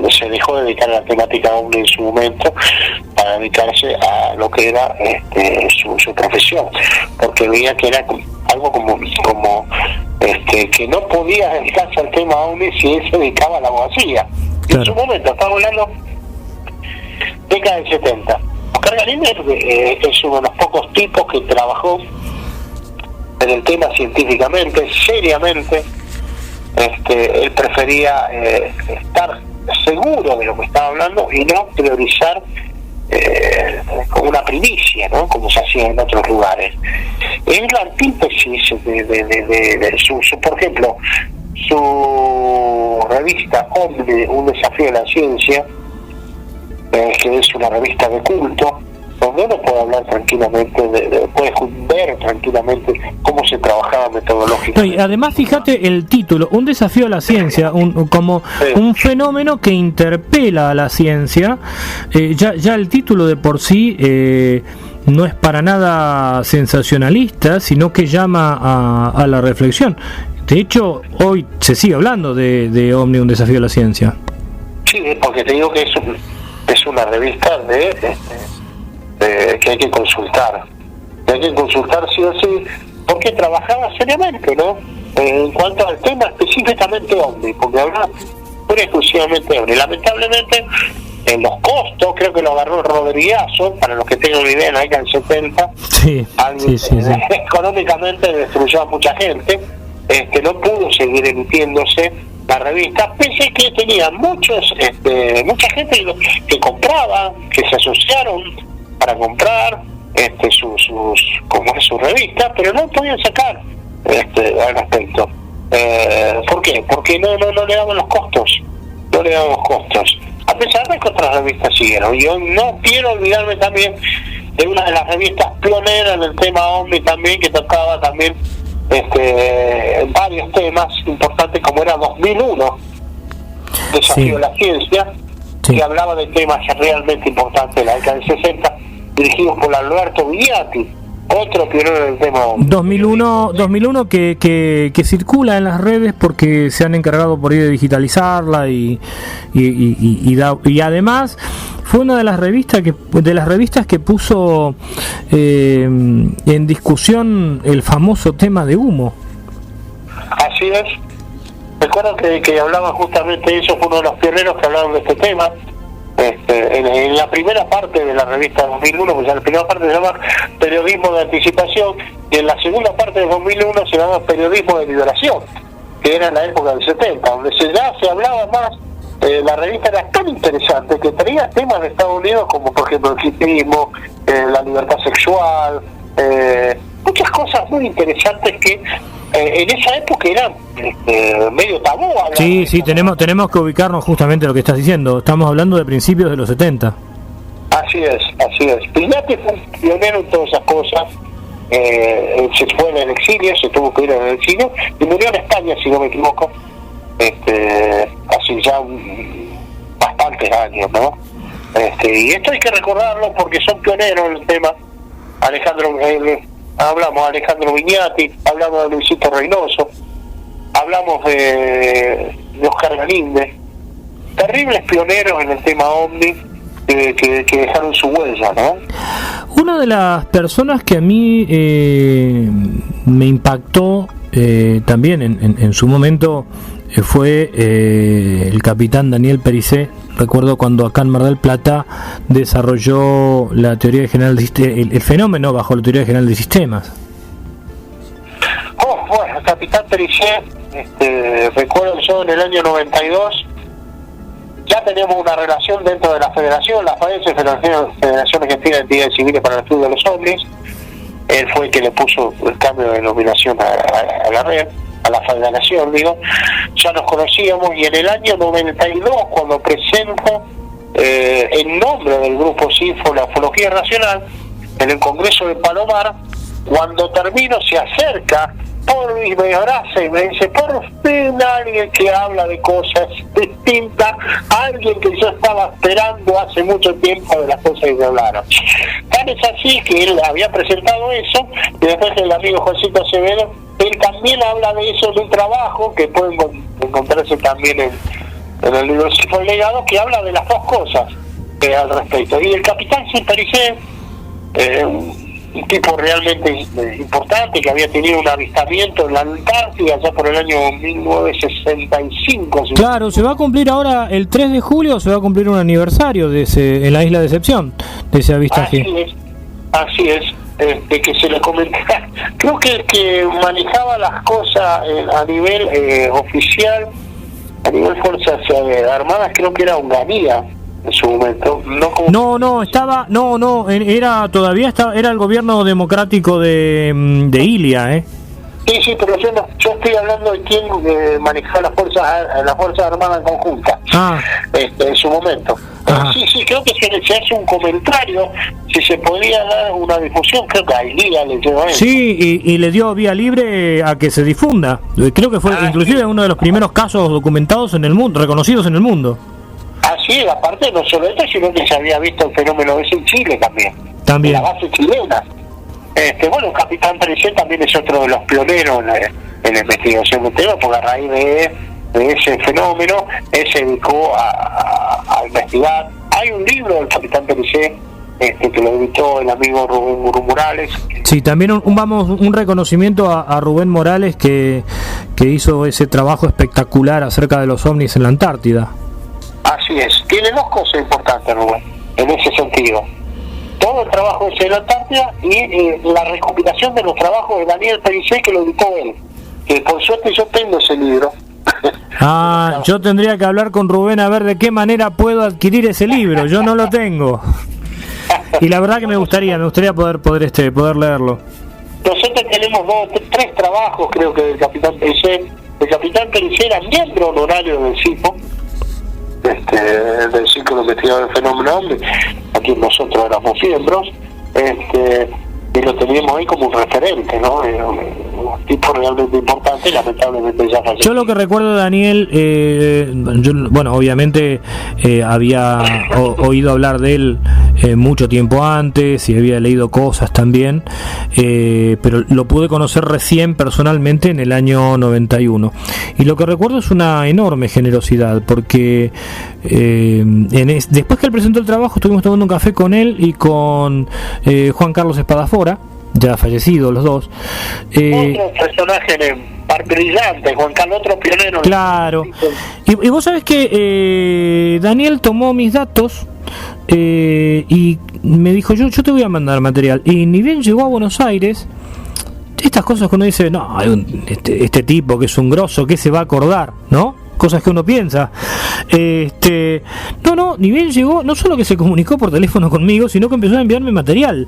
Se dejó de dedicar a la temática OVNI en su momento para dedicarse a lo que era su profesión, porque veía que era algo como que no podía dedicarse al tema OVNI si él se dedicaba a la abogacía. Claro. En su momento, estamos hablando década del 70. Oscar Galíndez es uno de los pocos tipos que trabajó en el tema científicamente, seriamente. Él prefería estar seguro de lo que estaba hablando y no priorizar como una primicia, ¿no? Como se hacía en otros lugares. Es la antítesis de su, por ejemplo, su revista OVNI, un desafío de la ciencia, que es una revista de culto, donde uno puede hablar tranquilamente, puede ver tranquilamente cómo se trabajaba metodológicamente. No, y además, fíjate el título: un desafío a la ciencia, un fenómeno que interpela a la ciencia. Ya el título de por sí no es para nada sensacionalista, sino que llama a la reflexión. De hecho, hoy se sigue hablando de OVNI, un desafío a la ciencia. Sí, porque te digo que es una revista que hay que consultar. Hay que consultar sí o sí, porque trabajaba seriamente, ¿no? En cuanto al tema específicamente OVNI, porque hablaba pura exclusivamente OVNI. Lamentablemente, en los costos, creo que lo agarró el Rodrigazo, para los que tengan una idea, en la década del 70, sí. Económicamente destruyó a mucha gente, no pudo seguir emitiéndose la revista, pese que tenía mucha gente que compraba, que se asociaron para comprar su revista, pero no podían sacar al respecto. ¿Por qué? Porque no le daban los costos, a pesar de que otras revistas siguieron. Y yo no quiero olvidarme también de una de las revistas pioneras en el tema OVNI también, que tocaba también varios temas importantes, como era 2001, Desafío de la Ciencia, que hablaba de temas realmente importantes de la década del 60, dirigidos por Alberto Vignati, otro pionero del tema OVNI. 2001 que circula en las redes porque se han encargado por ahí de digitalizarla y además fue una de las revistas que puso en discusión el famoso tema de humo. Así es. Recuerdo que hablaban justamente de eso, fue uno de los pioneros que hablaban de este tema. En la primera parte de la revista 2001, pues en la primera parte se llama Periodismo de Anticipación, y en la segunda parte de 2001 se llama Periodismo de Liberación, que era en la época del 70, donde ya se hablaba más. La revista era tan interesante que traía temas de Estados Unidos, como por ejemplo el hipismo, la libertad sexual, muchas cosas muy interesantes que en esa época eran medio tabú. Sí, tenemos que ubicarnos justamente en lo que estás diciendo. Estamos hablando de principios de los 70. Así es. Vignati fue un pionero en todas esas cosas. Se fue en el exilio, se tuvo que ir en el exilio y murió en España, si no me equivoco, hace ya bastantes años, ¿no? Y esto hay que recordarlo porque son pioneros en el tema. Hablamos de Alejandro Vignati, hablamos de Luisito Reynoso, hablamos de Oscar Galíndez, terribles pioneros en el tema OVNI que dejaron su huella, ¿no? Una de las personas que a mí me impactó también en su momento fue el capitán Daniel Pericé. Recuerdo cuando acá en Mar del Plata desarrolló la teoría general el fenómeno bajo la teoría general de sistemas. Bueno, el capitán Pericé, recuerdo yo en el año 92, ya teníamos una relación dentro de la federación, la Federación Argentina de Entidades Civiles para el Estudio de los OVNIs. Él fue el que le puso el cambio de denominación a la red, a la federación, ya nos conocíamos, y en el año 92, cuando presento en nombre del Grupo CINFO la Ufología Racional en el Congreso de Palomar, cuando termino se acerca me abraza y me dice: por fin alguien que habla de cosas distintas, alguien que yo estaba esperando hace mucho tiempo de las cosas que me hablaron. Tal es así que él había presentado eso, y después el amigo Josito Acevedo, él también habla de eso en un trabajo que pueden encontrarse también en el libro Cifo el Legado, que habla de las dos cosas al respecto. Y el capitán Pericé, un tipo realmente importante, que había tenido un avistamiento en la Antártida ya por el año 1965. Claro, se va a cumplir ahora el 3 de julio, se va a cumplir un aniversario de en la isla de Decepción, de ese avistaje. Así es. Que se le comentaba, creo que el que manejaba las cosas a nivel oficial, a nivel Fuerzas Armadas, creo que era Onganía en su momento. Era el gobierno democrático de Ilia, Sí, pero yo estoy hablando de quién manejaba las fuerzas armadas conjuntas en su momento. Sí, creo que se hace un comentario, si se podía dar una difusión, creo que a Ilia le llevó a él. Sí, y le dio vía libre a que se difunda. Creo que fue inclusive uno de los primeros casos documentados en el mundo, reconocidos en el mundo. Sí, aparte no solo esto, sino que se había visto el fenómeno ese en Chile también. En la base chilena. Bueno, Capitán Pericé también es otro de los pioneros en la investigación del tema, porque a raíz de ese fenómeno él se dedicó a investigar. Hay un libro del Capitán Pericé que lo editó el amigo Rubén Morales. Sí, también un reconocimiento a Rubén Morales que hizo ese trabajo espectacular acerca de los ovnis en la Antártida. Así es, tiene dos cosas importantes, Rubén, en ese sentido. Todo el trabajo de la Antártida y la recopilación de los trabajos de Daniel Pericé, que lo editó él. Que por suerte yo tengo ese libro. Yo tendría que hablar con Rubén a ver de qué manera puedo adquirir ese libro. Yo no lo tengo. Y la verdad que me gustaría poder leerlo. Nosotros tenemos 3 trabajos, creo que del Capitán Pericé. El Capitán Pericé era miembro honorario del CIPO, del Círculo de Investigadores del Fenómeno OVNI. Aquí nosotros éramos miembros, y lo teníamos ahí como un referente, ¿no? Un tipo realmente importante, lamentablemente ya falleció. Yo lo que recuerdo de Daniel, obviamente había oído hablar de él mucho tiempo antes y había leído cosas también, pero lo pude conocer recién personalmente en el año 91. Y lo que recuerdo es una enorme generosidad, porque después que él presentó el trabajo estuvimos tomando un café con él y con Juan Carlos Espadafora, ya fallecidos los dos. Otro personaje brillante, Juan Carlos, otro pionero. Claro. Y vos sabés que Daniel tomó mis datos y me dijo, yo te voy a mandar material. Y ni bien llegó a Buenos Aires, estas cosas que uno dice, no, este tipo que es un grosso, ¿qué se va a acordar? ¿No? Cosas que uno piensa. Ni bien llegó, no solo que se comunicó por teléfono conmigo, sino que empezó a enviarme material.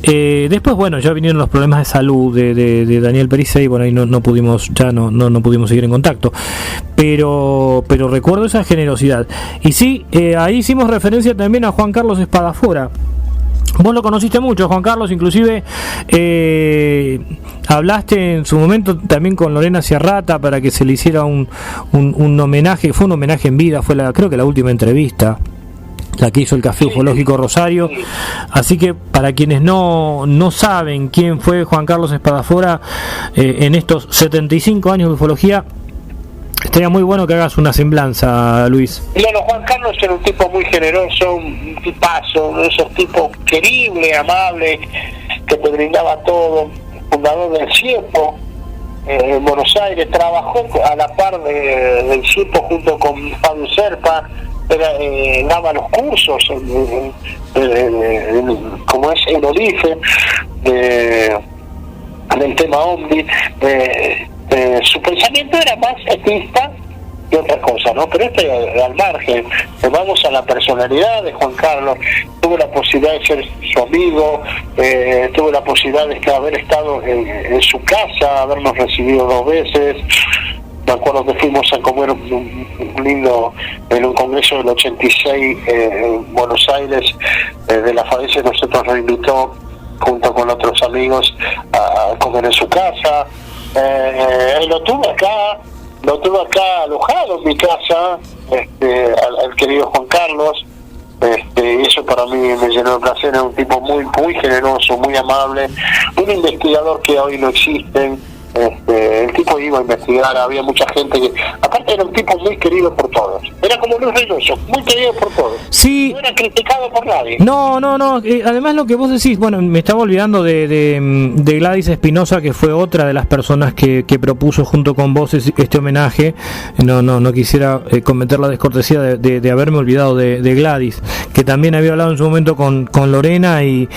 Después, ya vinieron los problemas de salud de Daniel Pericé, y bueno, ahí no pudimos seguir en contacto. Pero recuerdo esa generosidad. Y sí, ahí hicimos referencia también a Juan Carlos Espadafora. Vos lo conociste mucho, Juan Carlos, inclusive hablaste en su momento también con Lorena Ciarrata para que se le hiciera un homenaje. Fue un homenaje en vida, creo que la última entrevista, la que hizo el Café Ufológico Rosario. Así que para quienes no saben quién fue Juan Carlos Espadafora en estos 75 años de ufología, estaría muy bueno que hagas una semblanza, Luis. Bueno, Juan Carlos era un tipo muy generoso, un tipazo, uno de esos tipos querible, amable, que te brindaba todo. Fundador del CIEPO en Buenos Aires, trabajó a la par del CIEPO junto con Fabio Serpa, daba los cursos como es en OLIFE del tema OVNI. Su pensamiento era más etista que otra cosa, ¿no? Pero al margen. Vamos a la personalidad de Juan Carlos. Tuve la posibilidad de ser su amigo, tuve la posibilidad de haber estado en su casa, habernos recibido 2 veces. Me acuerdo que fuimos a comer un lindo, en un congreso del 86 en Buenos Aires, de la FADESE. Nosotros nos invitó junto con otros amigos a comer en su casa. Lo tuve acá alojado en mi casa, al querido Juan Carlos, y eso para mí me llenó de placer. Era un tipo muy muy generoso, muy amable, un investigador que hoy no existe. El tipo iba a investigar, había mucha gente que, aparte, era un tipo muy querido por todos, era como Luis Reynoso, muy querido por todos. Sí. No era criticado por nadie. No, además lo que vos decís, me estaba olvidando de Gladys Espinosa, que fue otra de las personas que propuso junto con vos este homenaje. No quisiera cometer la descortesía de haberme olvidado de Gladys, que también había hablado en su momento con Lorena y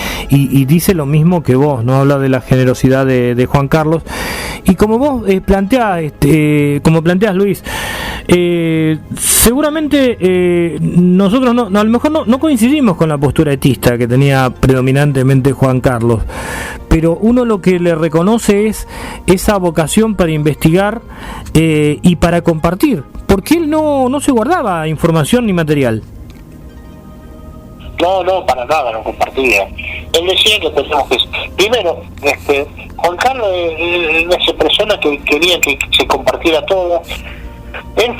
dice lo mismo que vos, no habla de la generosidad de Juan Carlos. Y como vos planteás, Luis, seguramente nosotros a lo mejor no coincidimos con la postura etista que tenía predominantemente Juan Carlos, pero uno lo que le reconoce es esa vocación para investigar y para compartir, porque él no se guardaba información ni material. No, para nada, no compartía. Él decía que teníamos que... Primero, Juan Carlos era esa persona que quería que se compartiera todo. Él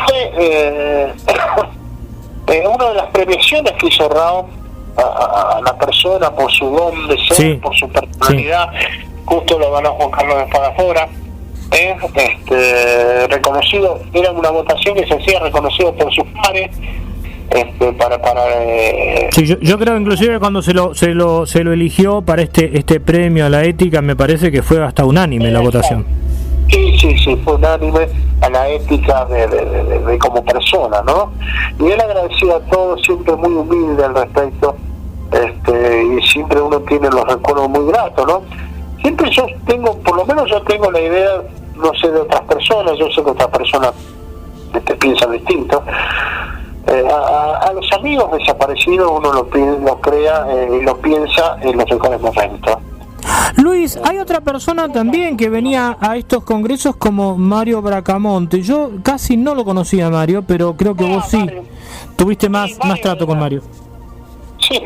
fue una de las premiaciones que hizo Rao a la persona por su don de ser, sí, por su personalidad. Sí. Justo lo ganó Juan Carlos Espadafora. Reconocido, era una votación que se hacía reconocido por sus pares. Sí, yo creo inclusive cuando se lo eligió para este premio a la ética, me parece que fue hasta unánime la votación. Sí, fue unánime a la ética de como persona, ¿no? Y él agradecía a todos, siempre muy humilde al respecto, y siempre uno tiene los recuerdos muy gratos, ¿no? Siempre yo tengo, por lo menos yo tengo la idea, no sé de otras personas, yo sé que otras personas piensan distinto. A los amigos desaparecidos uno lo crea y lo piensa en los mejores momentos. Luis, hay otra persona también que venía a estos congresos como Mario Bracamonte. Yo casi no lo conocía a Mario, pero creo que vos sí. Mario. Tuviste más trato con era, Mario. Sí,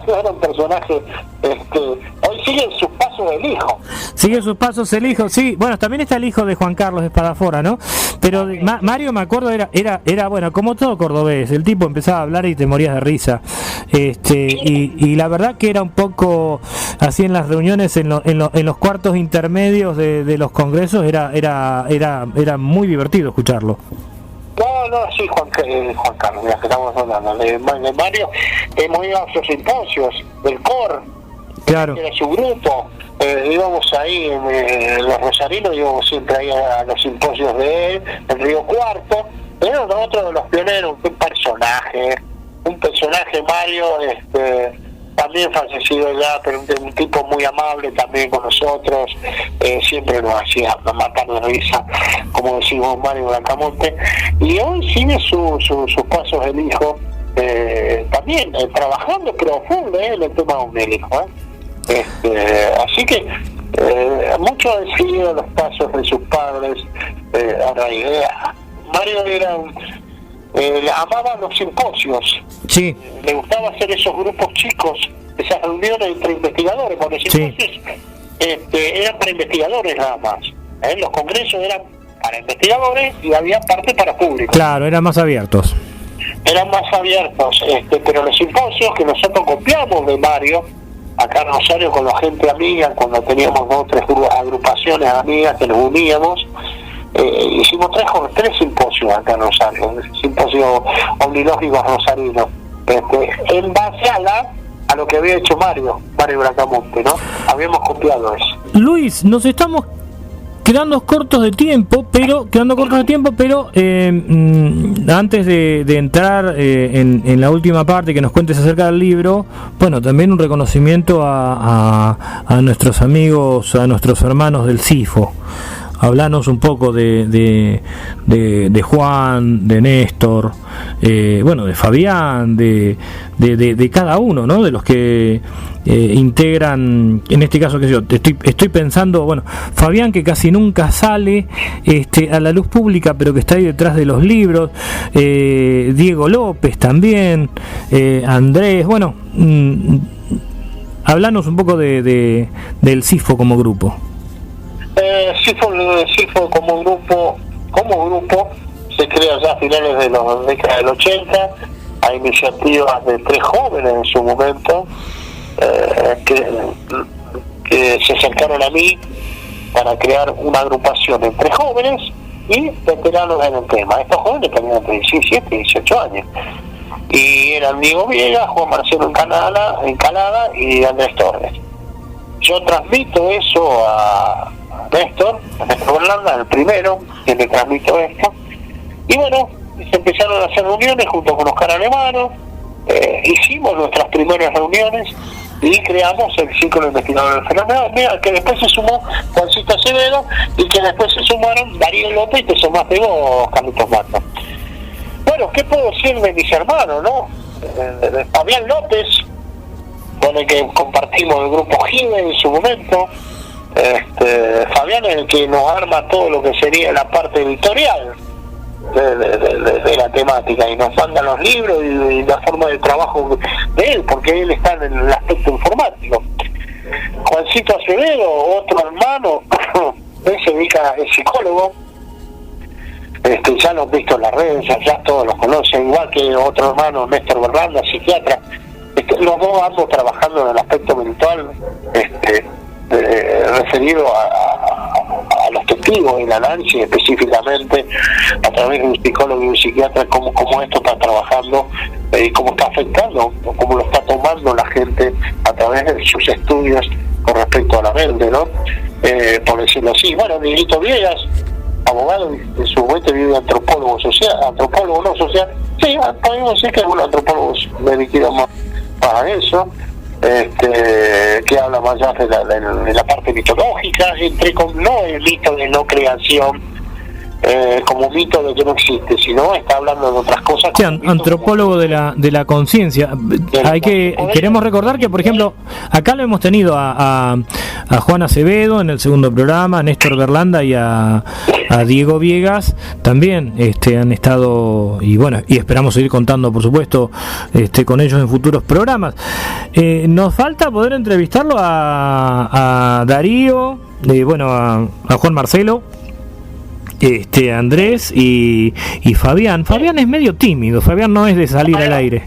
era un personaje, hoy sigue sus pasos el hijo. Sigue sus pasos el hijo, sí. Bueno, también está el hijo de Juan Carlos Espadafora, ¿no? Pero Mario, me acuerdo, era bueno, como todo cordobés. El tipo empezaba a hablar y te morías de risa. Y la verdad que era un poco así en las reuniones, en los cuartos intermedios de los congresos, era muy divertido escucharlo. No, sí, Juan Carlos, ya que estamos hablando de Mario, hemos ido a sus simposios del COR, claro, que era su grupo, íbamos ahí en los rosarinos, íbamos siempre ahí a los simposios de él, en Río Cuarto, era otro de los pioneros, un personaje Mario, también fallecido ya, pero un tipo muy amable también con nosotros, siempre nos hacía matar de risa, como decimos Mario Bracamonte, y hoy sigue sus pasos el hijo, también trabajando profundo en el tema homélico, así que muchos han seguido los pasos de sus padres. Mario era amaba los simposios. Sí. Le gustaba hacer esos grupos chicos, esas reuniones entre investigadores, porque los simposios eran para investigadores nada más. Los congresos eran para investigadores y había parte para público. Claro, eran más abiertos. Pero los simposios que nosotros copiamos de Mario, acá en Rosario con la gente amiga, cuando teníamos 2 o 3 agrupaciones amigas que nos uníamos, hicimos 3 simposios acá en Rosario, simposios omnilógicos rosarinos, en base a lo que había hecho Mario Bracamonte, ¿no? Habíamos copiado eso. Luis, nos estamos quedando cortos de tiempo, pero antes de entrar en la última parte, que nos cuentes acerca del libro, bueno, también un reconocimiento a nuestros amigos, a nuestros hermanos del CIFO. Hablanos un poco de Juan, de Néstor, de Fabián, de cada uno, ¿no? De los que integran, en este caso, que yo estoy pensando, Fabián, que casi nunca sale a la luz pública, pero que está ahí detrás de los libros, Diego López también, Andrés, hablanos un poco del CIFO como grupo. CIFO como grupo se crea ya a finales de la década del 80, a iniciativas de 3 jóvenes en su momento, que se acercaron a mí para crear una agrupación entre jóvenes y veteranos en el tema. Estos jóvenes tenían entre 17 y 18 años, y eran Diego Viegas, Juan Marcelo Encalada y Andrés Torres. Yo transmito eso a Néstor Berlanda, el primero que le transmito esto, y se empezaron a hacer reuniones junto con Oscar Alemano, hicimos nuestras primeras reuniones y creamos el Círculo de Investigadores del Fenómeno, al que después se sumó Juancito Acevedo, y que después se sumaron Darío López, y te sumaste vos, Carlitos Mata. ¿Qué puedo decir de mis hermanos, no? De Fabián López, con el que compartimos el grupo GIBE en su momento. Fabián es el que nos arma todo lo que sería la parte editorial de la temática, y nos manda los libros y la forma de trabajo de él, porque él está en el aspecto informático. Juancito Acevedo, otro hermano, él se dedica, es psicólogo, ya lo han visto en las redes, ya todos los conocen, igual que otro hermano, Néstor Berlanda, psiquiatra. Los dos ambos trabajando en el aspecto mental, referido a los testigos, el análisis específicamente a través de un psicólogo y un psiquiatra, cómo esto está trabajando y cómo está afectando, o cómo lo está tomando la gente a través de sus estudios con respecto a la mente, ¿no? por decirlo así. Bueno, Miguelito Viegas, abogado, en su momento vive antropólogo no social, sí, podemos decir que es un antropólogo dedicado más a eso, que habla más allá de la parte mitológica, no el mito de no creación, como mito de que no existe, sino está hablando de otras cosas. Sí, antropólogo de la conciencia. Queremos recordar que, por ejemplo, acá lo hemos tenido a Juan Acevedo en el segundo programa, a Néstor Berlanda y a Diego Viegas también han estado, y bueno, y esperamos seguir contando, por supuesto, con ellos en futuros programas. Nos falta poder entrevistarlo a Darío, a Juan Marcelo, Andrés y Fabián. Fabián es medio tímido, Fabián no es de salir al aire.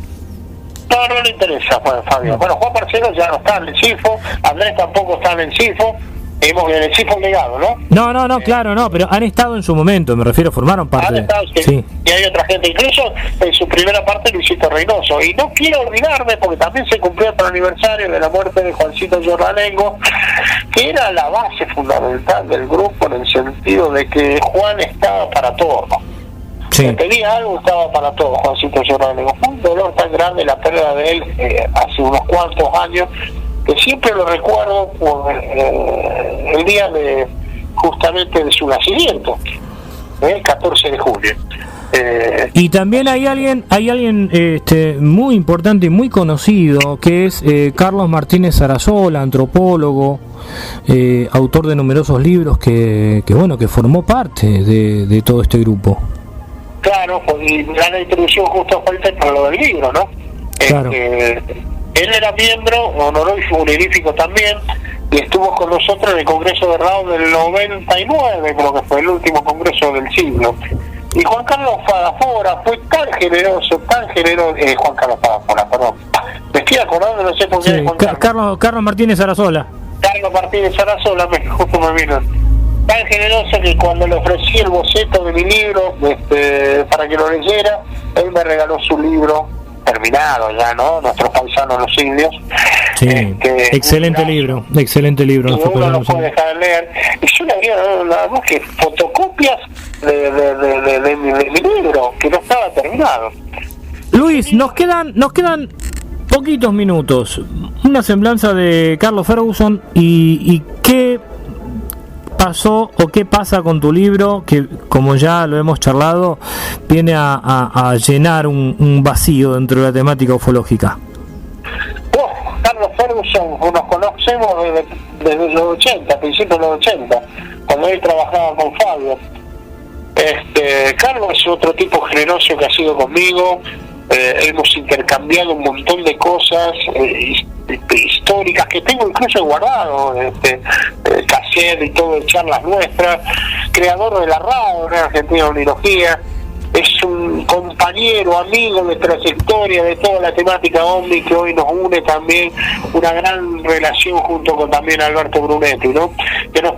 No le interesa, Fabián. Bueno, Juan Marcelo ya no está en el CIFO, Andrés tampoco está en el CIFO, en el CIFO negado, ¿no? No, claro, no, pero han estado en su momento, me refiero, formaron parte. Sí. Y hay otra gente, incluso en su primera parte Luisito Reynoso. Y no quiero olvidarme, porque también se cumplió el aniversario de la muerte de Juancito Giordanengo, que era la base fundamental del grupo, en el sentido de que Juan estaba para todo. Sí. Si pedía algo, estaba para todo, Juancito Giordanengo. Fue un dolor tan grande la pérdida de él hace unos cuantos años, que siempre lo recuerdo por el día justamente de su nacimiento, el 14 de julio. Y también hay alguien muy importante y muy conocido, que es Carlos Martínez Sarasola, antropólogo, autor de numerosos libros que formó parte de todo este grupo. Claro, y la introducción justo fue para lo del libro, ¿no? Claro. Él era miembro honorífico también, y estuvo con nosotros en el Congreso de RAO del 99, creo que fue el último congreso del siglo. Y Juan Carlos Fadafora fue tan generoso, Juan Carlos Fadafora, perdón. Me estoy acordando, no sé por qué. Sí, Carlos Martínez Sarasola. Carlos Martínez Sarasola, justo me vino. Tan generoso que cuando le ofrecí el boceto de mi libro para que lo leyera, él me regaló su libro terminado ya, ¿no? Nuestros paisanos los indios. Sí, excelente libro. Uno no puede dejar de leer. Y yo le había dado nada más que fotocopias de mi libro, que no estaba terminado. Luis, nos quedan poquitos minutos. Una semblanza de Carlos Ferguson y qué pasó o qué pasa con tu libro, que como ya lo hemos charlado, viene a llenar un vacío dentro de la temática ufológica. Carlos Ferguson, nos conocemos desde los 80, principios de los 80, cuando él trabajaba con Fabio. Carlos es otro tipo generoso que ha sido conmigo. Hemos intercambiado un montón de cosas históricas que tengo incluso guardado, cassette y todo de charlas nuestras. Creador de la RAO, de Argentina Onirología. Es un compañero, amigo de trayectoria de toda la temática OVNI, que hoy nos une también una gran relación junto con también Alberto Brunetti, ¿no? Que nos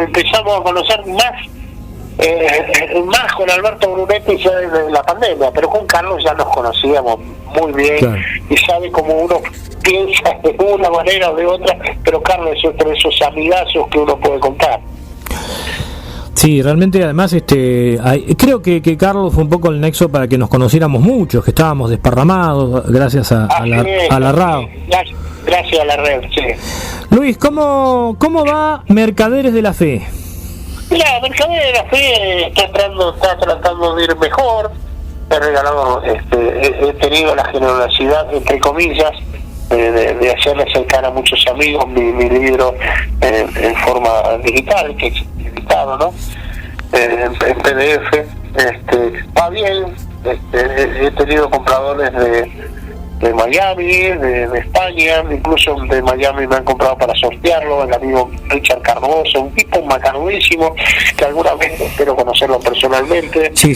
empezamos a conocer más con Alberto Brunetti ya desde la pandemia, pero con Carlos ya nos conocíamos muy bien. Claro. Y sabe cómo uno piensa de una manera o de otra, pero Carlos es otro de esos amigazos que uno puede contar. Sí, realmente, además, creo que Carlos fue un poco el nexo para que nos conociéramos muchos, que estábamos desparramados gracias a la RAO. Gracias a la red, sí. Luis, ¿cómo va Mercaderes de la Fe? Mira, Mercaderes de la Fe está tratando de ir mejor. He regalado, he tenido la generosidad, entre comillas, de hacerle acercar a muchos amigos mi libro en forma digital, que es editado, ¿no? En PDF. Va bien. He tenido compradores de Miami, de España, incluso de Miami me han comprado para sortearlo, el amigo Richard Cardoso, un tipo macanudísimo que alguna vez espero conocerlo personalmente. Sí,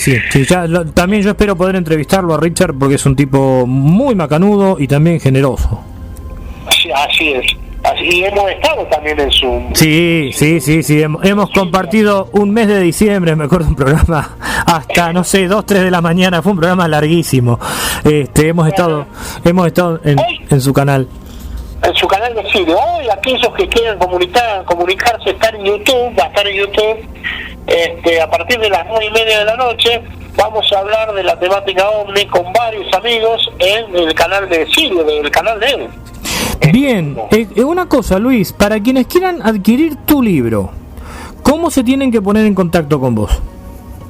también yo espero poder entrevistarlo a Richard, porque es un tipo muy macanudo y también generoso. Sí, así es. Y hemos estado también en su... Sí, hemos compartido un mes de diciembre, me acuerdo, un programa hasta, 2, 3 de la mañana, fue un programa larguísimo. Hemos estado en su canal. en su canal de Sirio. Hoy aquellos que quieran comunicarse están en YouTube, va a estar en YouTube. A partir de las 9:30 de la noche vamos a hablar de la temática OVNI con varios amigos en el canal de Sirio, del canal de él. Bien, una cosa, Luis, para quienes quieran adquirir tu libro, ¿cómo se tienen que poner en contacto con vos?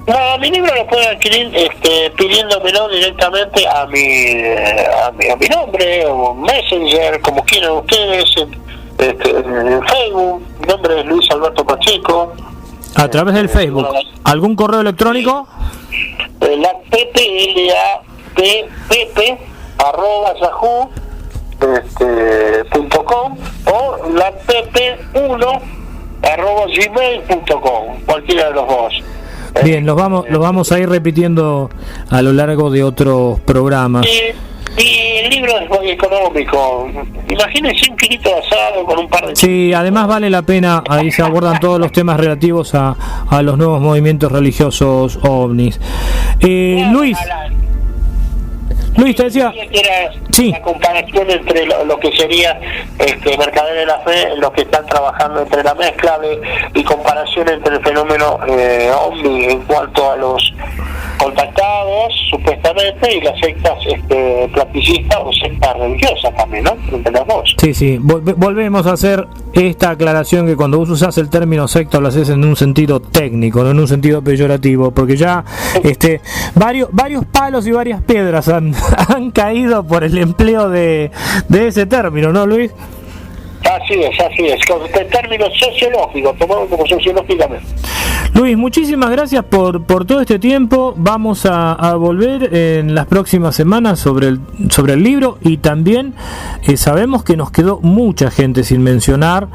No, mi libro lo pueden adquirir pidiéndomelo directamente a mi nombre, o Messenger, como quieran ustedes, en Facebook. Mi nombre es Luis Alberto Pacheco. A través del Facebook. ¿Algún correo electrónico? La @yahoo.com o la pp1@gmail.com, cualquiera de los dos. Bien, los vamos a ir repitiendo a lo largo de otros programas. Y el libro es muy económico. Imagínense un kilito de asado con un par de... Sí, además vale la pena, ahí se abordan todos los temas relativos a los nuevos movimientos religiosos ovnis. Luis, te decía... Sí. La comparación entre lo que sería Mercader de la Fe, los que están trabajando entre la mezcla y comparación entre el fenómeno OVNI en cuanto a los contactados, supuestamente, y las sectas platillistas o sectas religiosas también, ¿no? Entre las dos. Sí, volvemos a hacer esta aclaración que cuando vos usás el término secta lo haces en un sentido técnico, no en un sentido peyorativo, porque ya varios palos y varias piedras han caído por el empleo de ese término, ¿no, Luis? Así es, con el término sociológico, tomado como sociológicamente. Luis, muchísimas gracias por todo este tiempo. Vamos a volver en las próximas semanas sobre el libro, y también sabemos que nos quedó mucha gente sin mencionar,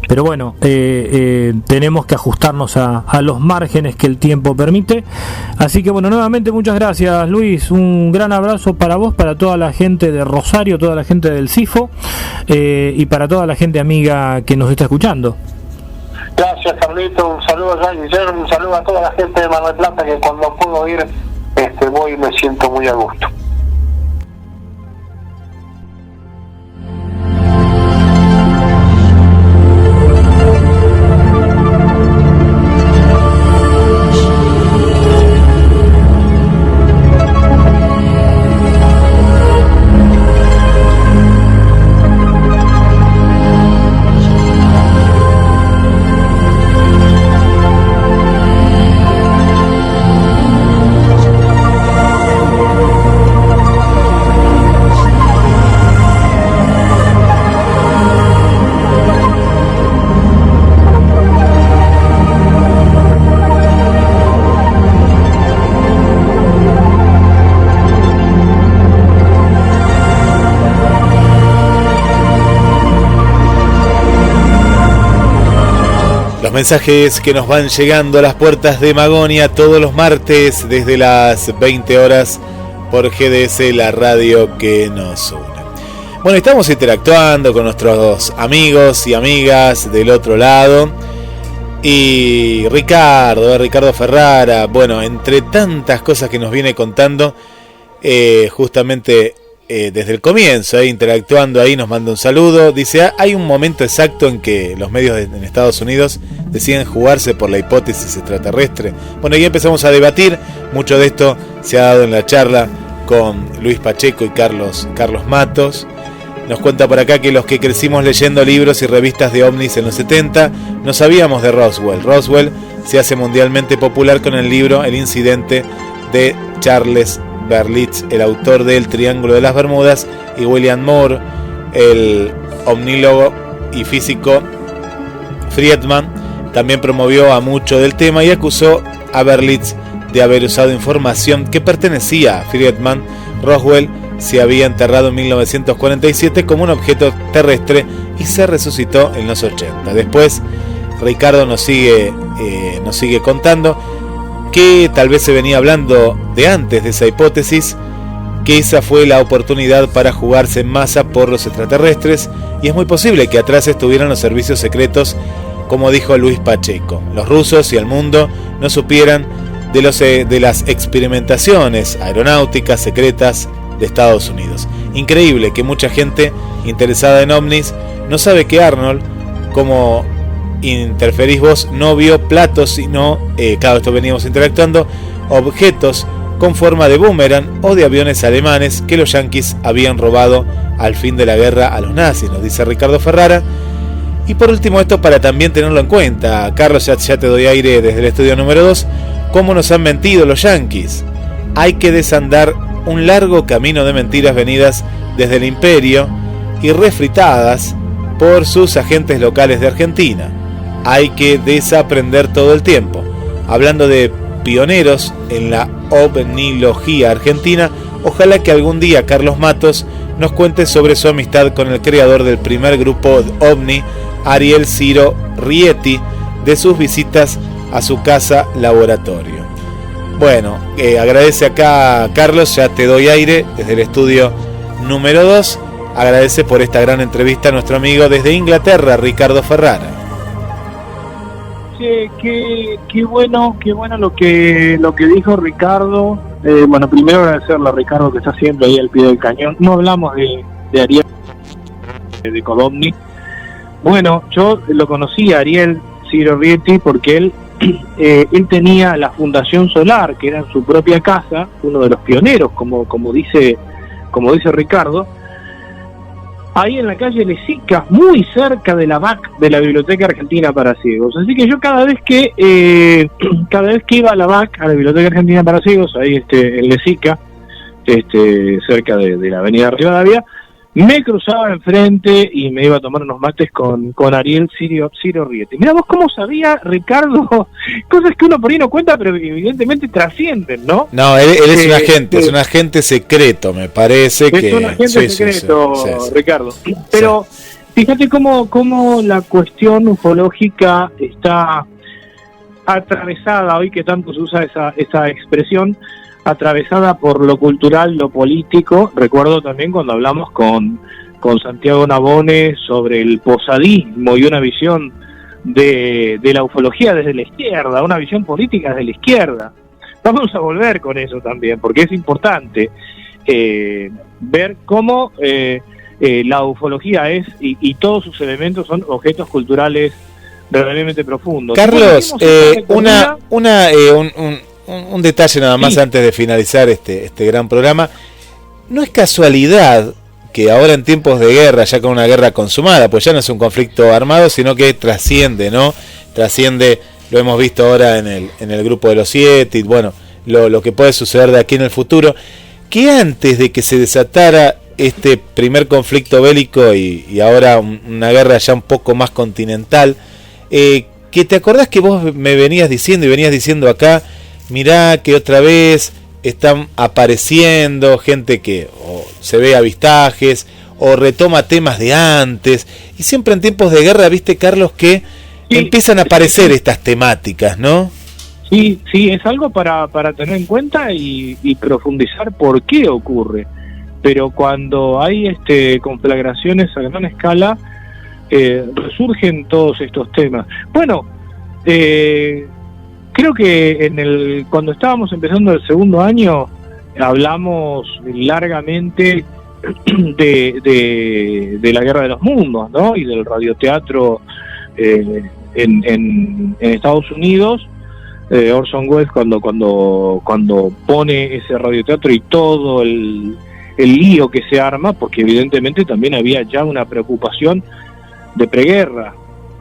pero bueno, tenemos que ajustarnos a los márgenes que el tiempo permite. Así que bueno, nuevamente muchas gracias, Luis. Un gran abrazo para vos, para toda la gente de Rosario, toda la gente del CIFO, y para toda la gente amiga que nos está escuchando. Gracias, Carlito. Un saludo a Guillermo, un saludo a toda la gente de Mar del Plata, que cuando puedo ir voy y me siento muy a gusto. Mensajes que nos van llegando a las puertas de Magonia todos los martes desde las 20 horas por GDS, la radio que nos une. Bueno, estamos interactuando con nuestros amigos y amigas del otro lado. Y Ricardo Ferrara, bueno, entre tantas cosas que nos viene contando, justamente desde el comienzo, interactuando ahí, nos manda un saludo. Dice, hay un momento exacto en que los medios en Estados Unidos deciden jugarse por la hipótesis extraterrestre. Bueno, ya empezamos a debatir. Mucho de esto se ha dado en la charla con Luis Pacheco y Carlos Matos. Nos cuenta por acá que los que crecimos leyendo libros y revistas de ovnis en los 70 no sabíamos de Roswell. Roswell se hace mundialmente popular con el libro El incidente de Charles Berlitz, el autor del Triángulo de las Bermudas, y William Moore, el omnílogo y físico Friedman, también promovió a mucho del tema y acusó a Berlitz de haber usado información que pertenecía a Friedman. Roswell se había enterrado en 1947 como un objeto terrestre y se resucitó en los 80. Después, Ricardo nos sigue contando que tal vez se venía hablando de antes de esa hipótesis, que esa fue la oportunidad para jugarse en masa por los extraterrestres, y es muy posible que atrás estuvieran los servicios secretos, como dijo Luis Pacheco. Los rusos y el mundo no supieran de las experimentaciones aeronáuticas secretas de Estados Unidos. Increíble que mucha gente interesada en ovnis no sabe que Arnold, como interferís vos, no vio platos, sino, claro, esto veníamos interactuando, objetos con forma de boomerang o de aviones alemanes que los yanquis habían robado al fin de la guerra a los nazis, nos dice Ricardo Ferrara. Y por último, esto para también tenerlo en cuenta, Carlos, ya te doy aire desde el estudio número 2, cómo nos han mentido los yanquis. Hay que desandar un largo camino de mentiras venidas desde el imperio y refritadas por sus agentes locales de Argentina. Hay que desaprender todo el tiempo. Hablando de pioneros en la ovnilogía argentina, ojalá que algún día Carlos Matos nos cuente sobre su amistad con el creador del primer grupo OVNI, Ariel Ciro Rieti, de sus visitas a su casa laboratorio. Bueno, agradece acá Carlos, ya te doy aire desde el estudio número 2. Agradece por esta gran entrevista a nuestro amigo desde Inglaterra, Ricardo Ferrara. Sí, qué bueno lo que dijo Ricardo. Bueno, primero agradecerle a Ricardo que está siempre ahí al pie del cañón. No hablamos de Ariel, de Codovni. Bueno, yo lo conocí a Ariel Ciro Rieti porque él tenía la Fundación Solar, que era en su propia casa, uno de los pioneros, como dice Ricardo, ahí en la calle Lezica, muy cerca de la BAC, de la Biblioteca Argentina para Ciegos. Así que yo cada vez que iba a la BAC, a la Biblioteca Argentina para Ciegos, ahí en Lezica, cerca de la Avenida Rivadavia, me cruzaba enfrente y me iba a tomar unos mates con Ariel Ciro Rieti. Mirá vos cómo sabía Ricardo cosas que uno por ahí no cuenta, pero evidentemente trascienden, ¿no? No, él es un agente secreto, me parece que... Es un agente secreto, sí. Ricardo. Pero fíjate cómo la cuestión ufológica está atravesada, hoy que tanto se usa esa expresión, atravesada por lo cultural, lo político. Recuerdo también cuando hablamos con Santiago Navone sobre el posadismo y una visión de la ufología desde la izquierda, una visión política desde la izquierda. Vamos a volver con eso también, porque es importante ver cómo la ufología es, y todos sus elementos son objetos culturales realmente profundos. Carlos, un detalle nada más, sí, antes de finalizar este gran programa. No es casualidad que ahora en tiempos de guerra, ya con una guerra consumada, pues ya no es un conflicto armado, sino que trasciende, ¿no? Trasciende, lo hemos visto ahora en el grupo de los 7, y bueno, lo que puede suceder de aquí en el futuro, que antes de que se desatara este primer conflicto bélico y ahora una guerra ya un poco más continental, que te acordás que vos me venías diciendo acá, mirá que otra vez están apareciendo gente que o se ve avistajes o retoma temas de antes, y siempre en tiempos de guerra, viste, Carlos, que empiezan a aparecer estas temáticas, ¿no? Sí, es algo para tener en cuenta y profundizar por qué ocurre. Pero cuando hay conflagraciones a gran escala, resurgen todos estos temas. Bueno, creo que cuando estábamos empezando el segundo año, hablamos largamente de la Guerra de los Mundos, ¿no? Y del radioteatro en Estados Unidos. Orson Welles cuando pone ese radioteatro y todo el lío que se arma, porque evidentemente también había ya una preocupación de preguerra.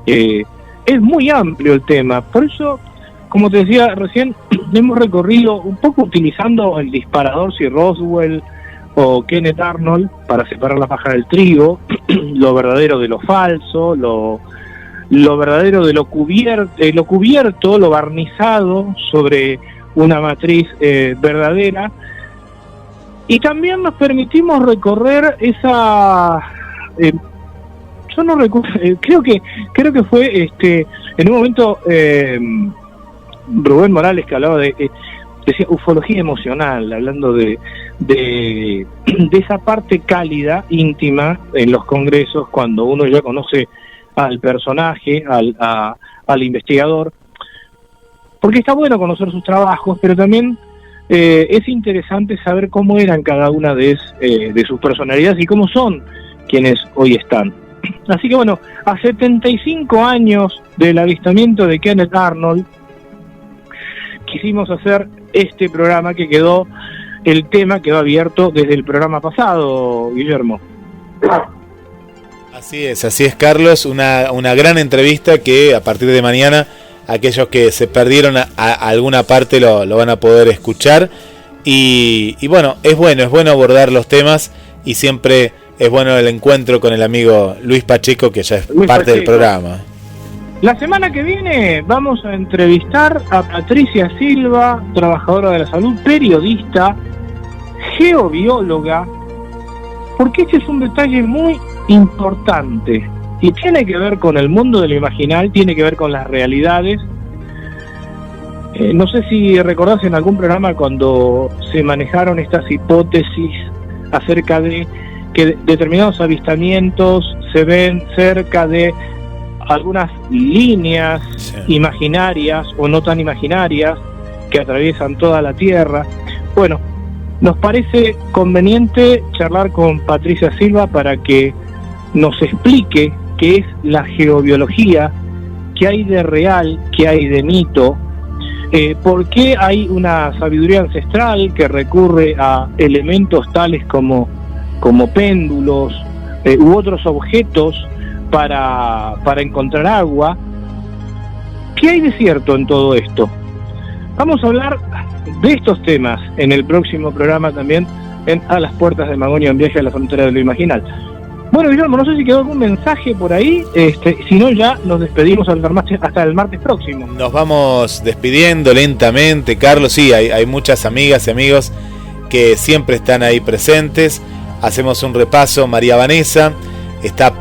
Es muy amplio el tema, por eso, como te decía recién, hemos recorrido un poco utilizando el disparador, si Roswell o Kenneth Arnold, para separar la paja del trigo, lo verdadero de lo falso, lo verdadero de lo cubierto, lo barnizado sobre una matriz verdadera. Y también nos permitimos recorrer esa... yo no recuerdo, creo que fue en un momento Rubén Morales, que hablaba decía ufología emocional, hablando de esa parte cálida, íntima en los congresos, cuando uno ya conoce al personaje, al investigador, porque está bueno conocer sus trabajos, pero también es interesante saber cómo eran cada una de sus personalidades y cómo son quienes hoy están. Así que bueno, a 75 años del avistamiento de Kenneth Arnold, quisimos hacer este programa que quedó, el tema quedó abierto desde el programa pasado, Guillermo. Así es, Carlos, una gran entrevista que a partir de mañana aquellos que se perdieron a alguna parte lo van a poder escuchar y bueno, es bueno abordar los temas y siempre es bueno el encuentro con el amigo Luis Pacheco, que ya es parte del programa. La semana que viene vamos a entrevistar a Patricia Silva, trabajadora de la salud, periodista, geobióloga, porque este es un detalle muy importante y tiene que ver con el mundo de lo imaginal, tiene que ver con las realidades. No sé si recordás en algún programa cuando se manejaron estas hipótesis acerca de que determinados avistamientos se ven cerca de algunas líneas imaginarias o no tan imaginarias que atraviesan toda la Tierra. Bueno, nos parece conveniente charlar con Patricia Silva para que nos explique qué es la geobiología, qué hay de real, qué hay de mito, por qué hay una sabiduría ancestral que recurre a elementos tales como péndulos u otros objetos para encontrar agua. ¿Qué hay de cierto en todo esto? Vamos a hablar de estos temas en el próximo programa también en A las Puertas de Magonia, en Viaje a la Frontera de lo Imaginal. Bueno, Guillermo, no sé si quedó algún mensaje por ahí, si no ya nos despedimos hasta el martes próximo. Nos vamos despidiendo lentamente, Carlos. Sí, hay muchas amigas y amigos que siempre están ahí presentes. Hacemos un repaso. María Vanessa está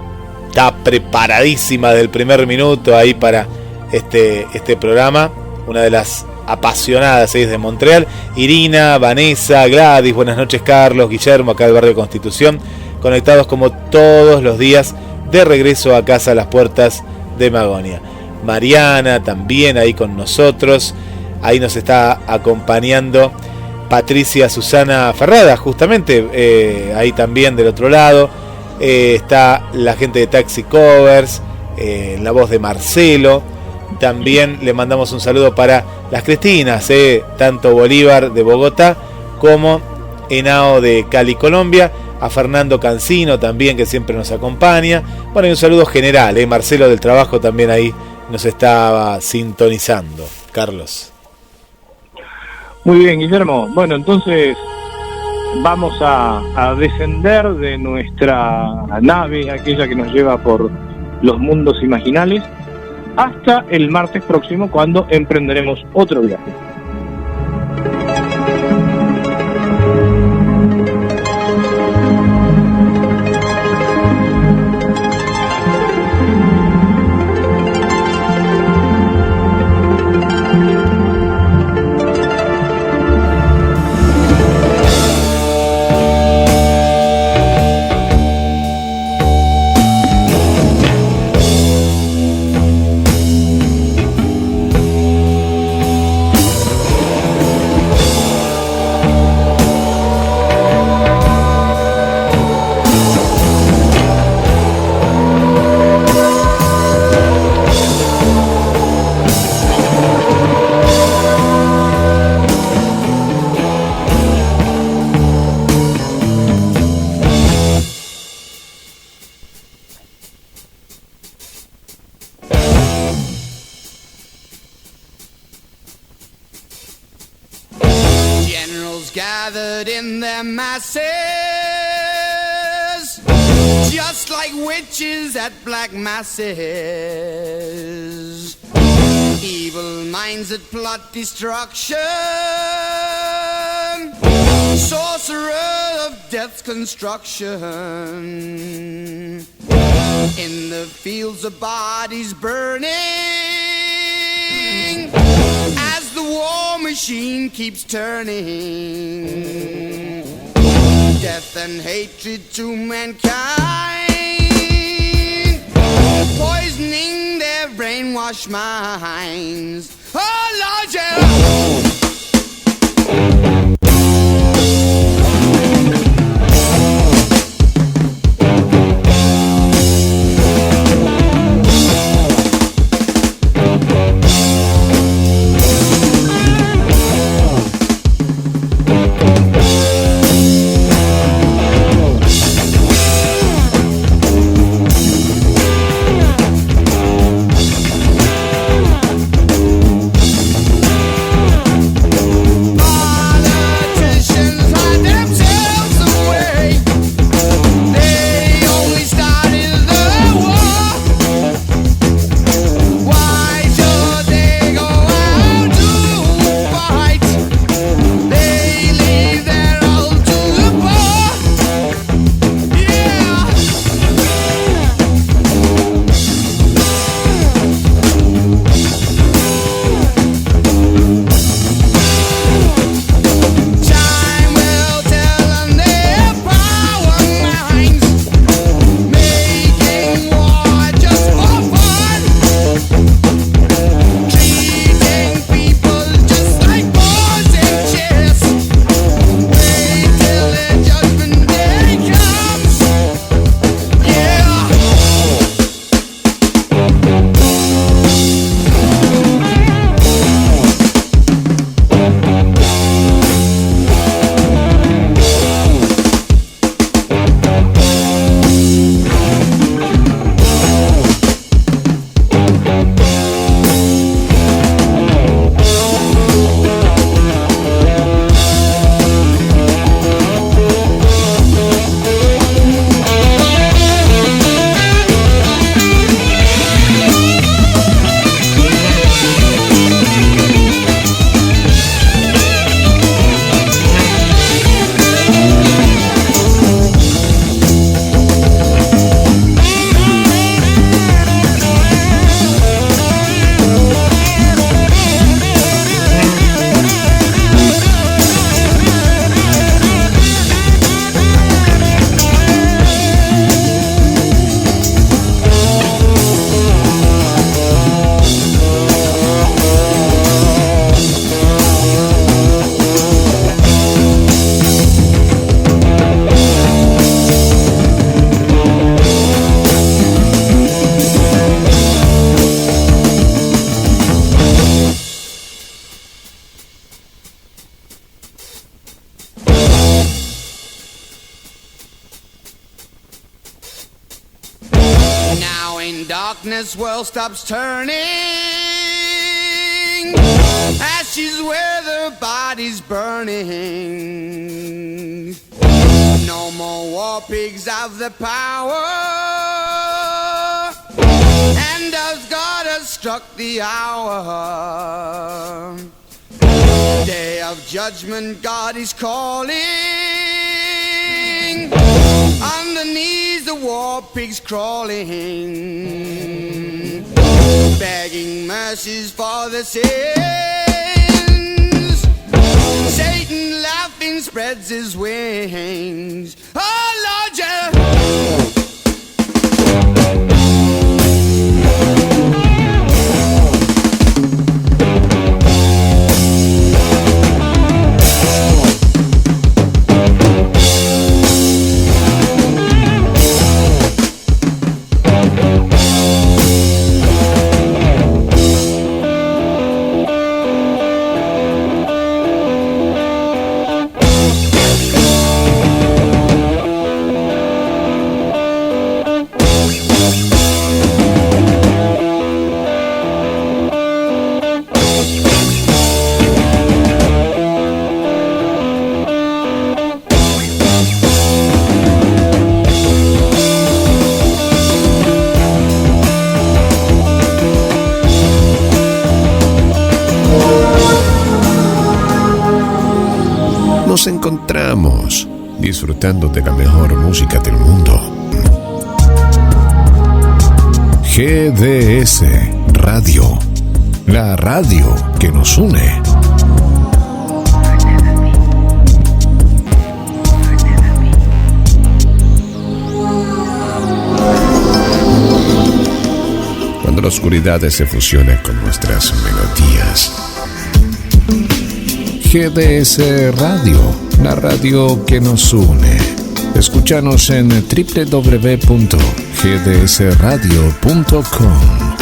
preparadísima del primer minuto ahí para este programa, una de las apasionadas ahí desde Montreal. Irina, Vanessa, Gladys, buenas noches Carlos, Guillermo, acá del barrio Constitución, conectados como todos los días de regreso a casa a las puertas de Magonia. Mariana también ahí con nosotros, ahí nos está acompañando Patricia Susana Ferrada, justamente ahí también del otro lado. Está la gente de Taxi Covers, la voz de Marcelo. También le mandamos un saludo para las Cristinas, tanto Bolívar de Bogotá como Henao de Cali, Colombia. A Fernando Cancino también, que siempre nos acompaña. Bueno, y un saludo general, Marcelo del Trabajo también ahí nos estaba sintonizando. Carlos. Muy bien, Guillermo. Bueno, entonces vamos a descender de nuestra nave, aquella que nos lleva por los mundos imaginales, hasta el martes próximo, cuando emprenderemos otro viaje. Gathered in their masses, just like witches at black masses, evil minds that plot destruction, sorcerer of death's construction, in the fields of bodies burning, as the war machine keeps turning, death and hatred to mankind, poisoning their brainwashed minds. Oh Lord, yeah. darkness world stops turning, ashes where their bodies burning. No more war pigs have the power, and as God has struck the hour, day of judgment God is calling. On the knees the war pigs crawling, begging mercies for the sins. Satan laughing spreads his wings. Oh Lord, yeah. Nos encontramos disfrutando de la mejor música del mundo. GDS Radio, la radio que nos une. Cuando la oscuridad se fusiona con nuestras melodías. GDS Radio, la radio que nos une. Escúchanos en www.gdsradio.com.